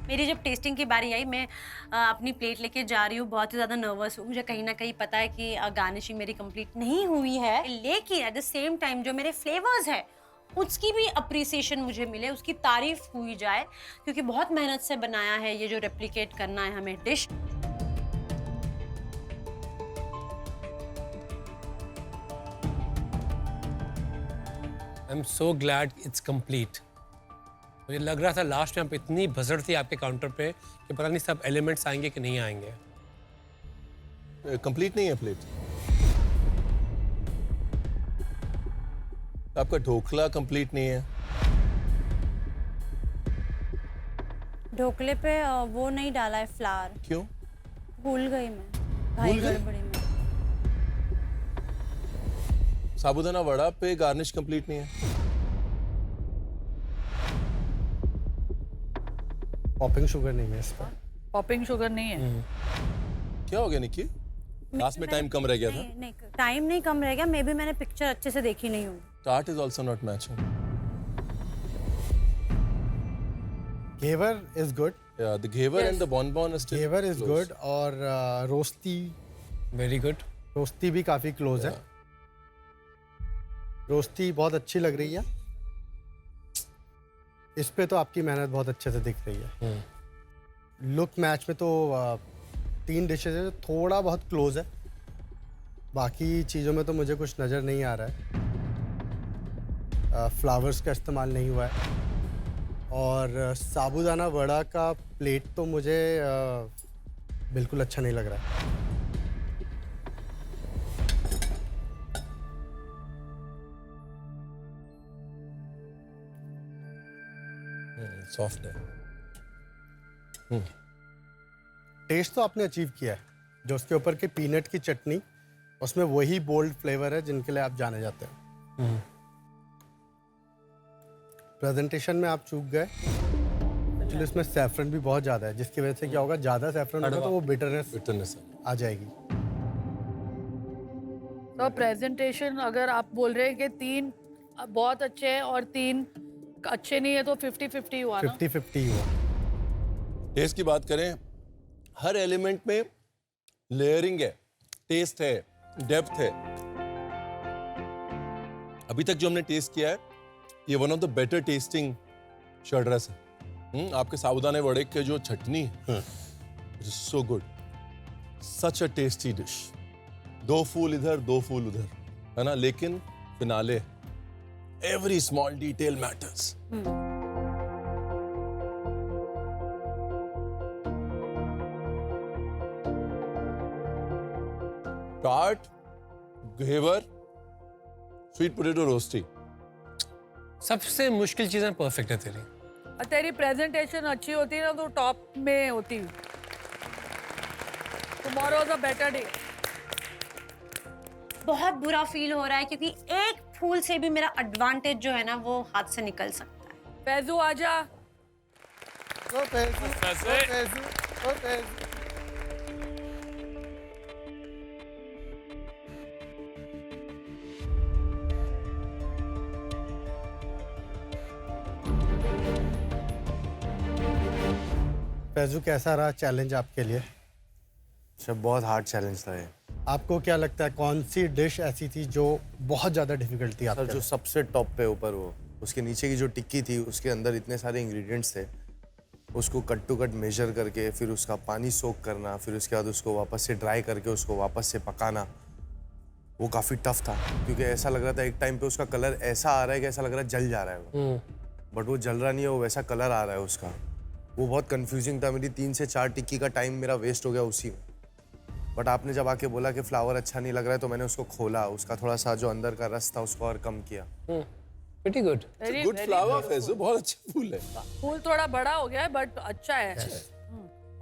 मेरी जब टेस्टिंग की बारी आई, मैं अपनी प्लेट लेके जा रही हूँ, बहुत ही ज़्यादा नर्वस हूँ। मुझे कहीं ना कहीं पता है कि गार्निशिंग मेरी कंप्लीट नहीं हुई है, लेकिन एट द सेम टाइम जो मेरे फ्लेवर्स है उसकी भी अप्रिसिएशन मुझे मिले, उसकी तारीफ हुई जाए, क्योंकि बहुत मेहनत से बनाया है ये जो रेप्लिकेट करना है हमें dish. I am so glad it's complete. मुझे लग रहा था लास्ट में आप इतनी भसड़ थी आपके काउंटर पे कि पता नहीं सब एलिमेंट्स आएंगे कि नहीं आएंगे। कंप्लीट नहीं है प्लेट। आपका ढोकला कंप्लीट नहीं है। ढोकले पे वो नहीं डाला है फ्लावर, क्यों? भूल गई मैं, भाई गड़बड़ी में। साबूदाना वड़ा पे गार्निश कंप्लीट नहीं है। पॉपिंग शुगर नहीं है इसका। पॉपिंग शुगर नहीं है। क्या हो गया निक्की? लास्ट में टाइम कम रह गया था। नहीं, टाइम नहीं कम रह गया, मे बी मैंने पिक्चर अच्छे से देखी नहीं हूँ। Tart is also not matching. Ghevar is good. The ghevar and the bonbon is still ghevar is close. Good और रोस्टी वेरी गुड। रोस्टी भी काफी क्लोज है। रोस्टी बहुत अच्छी लग रही है। इस पे तो आपकी मेहनत बहुत अच्छे से दिख रही है। लुक मैच में तो 3 डिशेज है, थोड़ा बहुत क्लोज है। बाकी चीज़ों में तो मुझे कुछ नज़र नहीं आ रहा है। फ्लावर्स का इस्तेमाल नहीं हुआ है और साबूदाना वड़ा का प्लेट तो मुझे बिल्कुल अच्छा नहीं लग रहा है। सॉफ्ट है। टेस्ट तो आपने अचीव किया है। जो उसके ऊपर के पीनट की चटनी, उसमें वही बोल्ड फ्लेवर है जिनके लिए आप जाने जाते हैं। प्रेजेंटेशन में आप चूक गए। एक्चुअली इसमें सैफरन भी बहुत ज़्यादा है, जिसकी वजह से क्या होगा, ज़्यादा सैफरन होगा तो वो बिटरनेस आ जाएगी। तो प्रेजेंटेशन अगर आप बोल रहे हैं कि 3 बहुत अच्छे हैं और 3 अच्छे नहीं है, तो 50-50 हुआ ना? 50-50 हुआ। टेस्ट की बात करें, हर एलिमेंट में लेयरिंग है, टेस्ट है, डेप्थ है। अभी तक जो हमने टेस्ट किया है, ये one of the better tasting शर्डरस है। आपके साबूदाने वड़े के जो चटनी है, so good, such a tasty dish. 2 फूल इधर 2 फूल उधर, है ना, लेकिन finale, every small detail matters. Tart, ghevar, sweet potato rosti, सबसे मुश्किल चीजें परफेक्ट है तेरी। और तेरी प्रेजेंटेशन अच्छी होती ना तो टॉप में होती। Tomorrow is a better day. बहुत बुरा फील हो रहा है क्योंकि एक फूल से भी मेरा एडवांटेज जो है ना वो हाथ से निकल सकता है। फैजू आजा। ओ फैजू, ओ फैजू, ओ फैजू। फैजू, कैसा रहा चैलेंज आपके लिए? शेफ बहुत हार्ड चैलेंज था ये। आपको क्या लगता है कौन सी डिश ऐसी थी जो बहुत ज़्यादा डिफिकल्ट थी सर आपके जो लिए? सबसे टॉप पे ऊपर वो उसके नीचे की जो टिक्की थी उसके अंदर इतने सारे इंग्रेडिएंट्स थे, उसको कट टू कट मेजर करके फिर उसका पानी सोक करना, फिर उसके बाद उसको वापस से ड्राई करके उसको वापस से पकाना, वो काफ़ी टफ था क्योंकि ऐसा लग रहा था एक टाइम पे उसका कलर ऐसा आ रहा है कि ऐसा लग रहा है जल जा रहा है वो, बट वो जल रहा नहीं है, वो वैसा कलर आ रहा है उसका। वो बहुत कंफ्यूजिंग था। मेरी 3 से 4 टिक्की का टाइम मेरा वेस्ट हो गया उसी में। बट आपने जब आके बोला कि फ्लावर अच्छा नहीं लग रहा है तो मैंने उसको खोला, उसका थोड़ा सा जो अंदर का रस था उसको और कम किया। Pretty good. Good flower Faizu, बहुत अच्छा फूल है। फूल थोड़ा बड़ा हो गया है बट अच्छा है।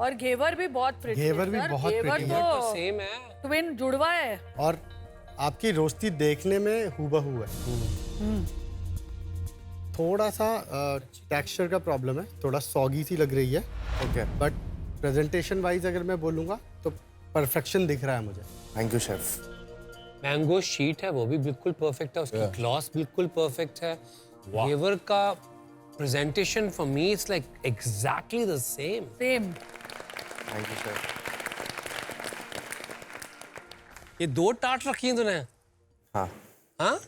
और घेवर भी बहुत प्रिटी है। घेवर भी सर। बहुत घेवर pretty है। तो सेम है। ट्विन जुड़वा है। और आपकी रोस्टी देखने में हूबहू है। थोड़ा सा टेक्सचर का प्रॉब्लम है, थोड़ा सॉगी सी लग रही है। ओके, बट प्रेजेंटेशन वाइज अगर मैं बोलूँगा तो परफेक्शन दिख रहा है मुझे। Thank you chef. Mango sheet है वो भी बिल्कुल परफेक्ट है, उसकी ग्लॉस बिल्कुल परफेक्ट है। घेवर का presentation for me it's like exactly the same. Same. Thank you chef. ये 2 टार्ट रखी हैं तूने? हाँ, हाँ?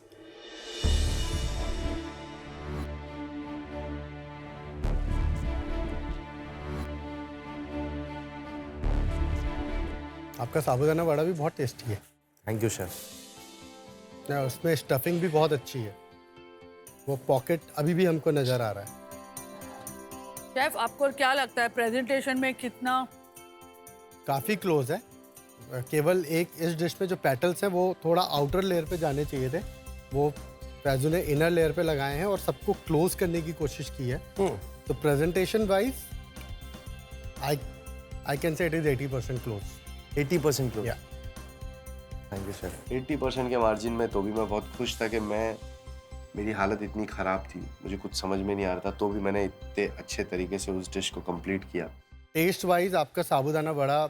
आपका साबूदाना वड़ा भी बहुत टेस्टी है। Thank you chef. उसमें स्टफिंग भी बहुत अच्छी है, वो पॉकेट अभी भी हमको नज़र आ रहा है। शेफ आपको क्या लगता है प्रेजेंटेशन में कितना? काफ़ी क्लोज है। केवल एक इस डिश में जो पेटल्स हैं वो थोड़ा आउटर लेयर पे जाने चाहिए थे, वो फैजू ने इनर लेयर पे लगाए हैं और सबको क्लोज करने की कोशिश की है। तो presentation wise I can say it is 80% close. 80% close. या थैंक यू शेफ। 80% के मार्जिन में तो भी मैं बहुत खुश था कि मेरी हालत इतनी ख़राब थी, मुझे कुछ समझ में नहीं आ रहा था, तो भी मैंने इतने अच्छे तरीके से उस डिश को कंप्लीट किया। टेस्ट वाइज आपका साबूदाना वड़ा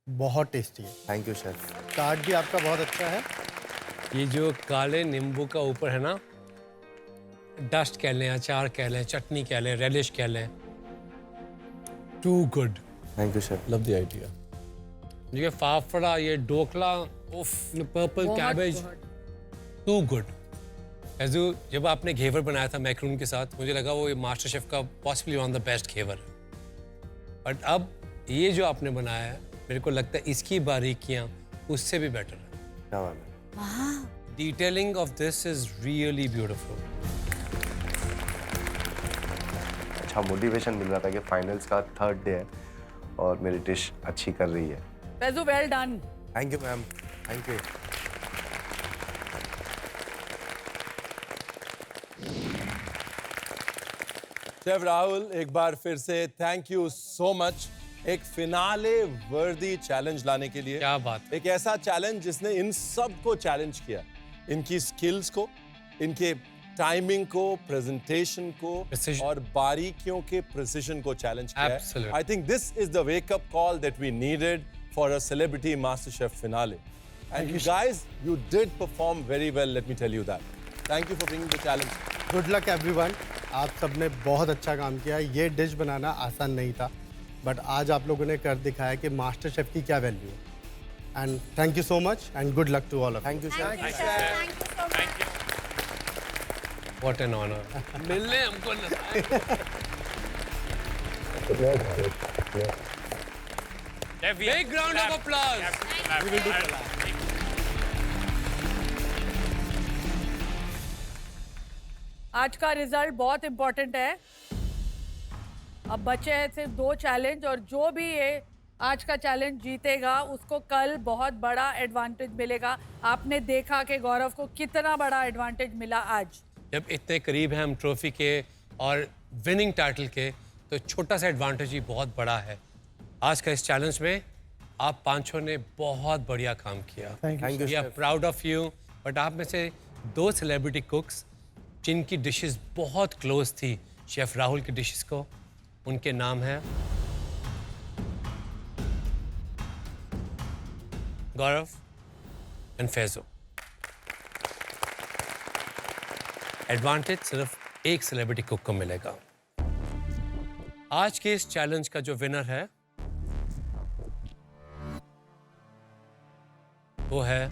बहुत टेस्टी है। Thank you chef. चाट भी आपका बहुत अच्छा है। ये जो काले नींबू का ऊपर है ना, डस्ट कह लें, अचार कह लें, चटनी कह लें, रेलिश कह लें, too good. Thank you chef. Love the idea. ये फाफड़ा, ये ढोकला, उफ, purple cabbage, too good. Faisu, जब आपने घेवर बनाया था मैक्रून के साथ, मुझे लगा वो मास्टर शेफ का possibly one of the best ghevar है। बट अब ये जो आपने बनाया है, मेरे को लगता है इसकी बारीकियां उससे भी बेटर है। क्या बात है। Detailing of this is really beautiful. अच्छा मोटिवेशन मिल रहा था कि फाइनल्स का 3rd डे है और मेरी डिश अच्छी कर रही है। Faizu well done. Thank you ma'am. Thank you. Chef Rahul, एक बार फिर से थैंक यू सो मच एक फिनाले वर्दी चैलेंज लाने के लिए। क्या बात है। एक ऐसा चैलेंज जिसने इन सब को चैलेंज किया, इनकी स्किल्स को, इनके टाइमिंग को, प्रेजेंटेशन को Precision. और बारीकियों के प्रिसिशन को चैलेंज किया है। Absolutely. I think this is the wake up call that we needed for a celebrity master chef finale. And you guys, you did perform very well, let me tell you that. Thank you for bringing the challenge. Good luck everyone. आप सबने बहुत अच्छा काम किया। ये डिश बनाना आसान नहीं था, बट आज आप लोगों ने कर दिखाया कि मास्टर शेफ की क्या वैल्यू है। And thank you so much and good luck to all of. Thank you chef. Thank you so much. What an honour. मिलने हमको बिग राउंड ऑफ अप्लॉज। आज का रिजल्ट बहुत इंपॉर्टेंट है। अब बचे हैं सिर्फ 2 चैलेंज और जो भी ये आज का चैलेंज जीतेगा उसको कल बहुत बड़ा एडवांटेज मिलेगा। आपने देखा कि गौरव को कितना बड़ा एडवांटेज मिला आज। जब इतने करीब हैं हम ट्रॉफी के और विनिंग टाइटल के, तो छोटा सा एडवांटेज ही बहुत बड़ा है। आज का इस चैलेंज में आप पांचों ने बहुत बढ़िया काम किया। Thank you, we are proud of you. But आप में से 2 सेलिब्रिटी कुक्स जिनकी डिशेस बहुत क्लोज थी शेफ राहुल की डिशेस को, उनके नाम है गौरव एंड फैजो। एडवांटेज सिर्फ एक सेलिब्रिटी कुक को मिलेगा। आज के इस चैलेंज का जो विनर है वो है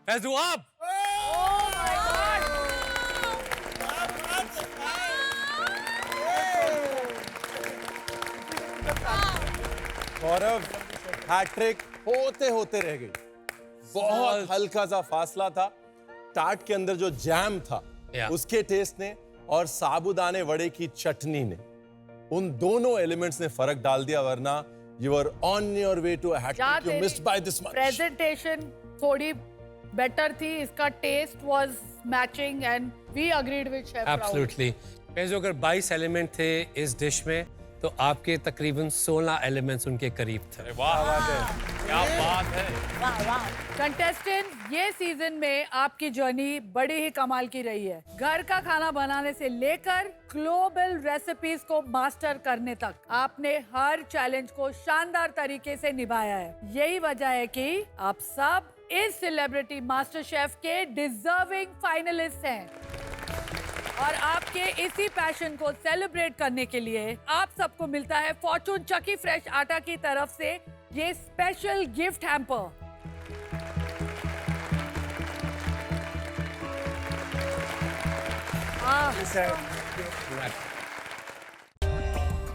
फैजू। आप गौरव हैट्रिक होते होते रह गई। बहुत हल्का सा फासला था। टार्ट के अंदर जो जैम था उसके टेस्ट ने और साबूदाने वड़े की चटनी ने, उन दोनों एलिमेंट्स ने फर्क डाल दिया, वरना you were on your way to a hat trick. You missed by this much. Presentation थोड़ी बेटर थी, इसका taste was matching and we agreed with chef Rahul. Absolutely. Faisu, अगर 22 एलिमेंट थे इस डिश में तो आपके तकरीबन 16 एलिमेंट्स उनके करीब थे। वाह क्या बात है। कंटेस्टेंट, ये सीजन में आपकी जर्नी बड़ी ही कमाल की रही है। घर का खाना बनाने से लेकर ग्लोबल रेसिपीज को मास्टर करने तक आपने हर चैलेंज को शानदार तरीके से निभाया है। यही वजह है कि आप सब इस सेलिब्रिटी मास्टर शेफ के डिजर्विंग फाइनलिस्ट हैं। और आपके इसी पैशन को सेलिब्रेट करने के लिए आप सबको मिलता है फॉर्चून चकी फ्रेश आटा की तरफ से ये special gift hamper.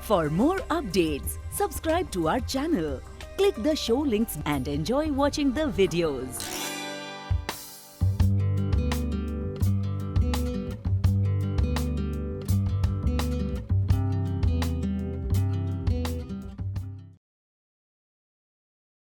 For more updates, subscribe to our channel, click the show links and enjoy watching the videos.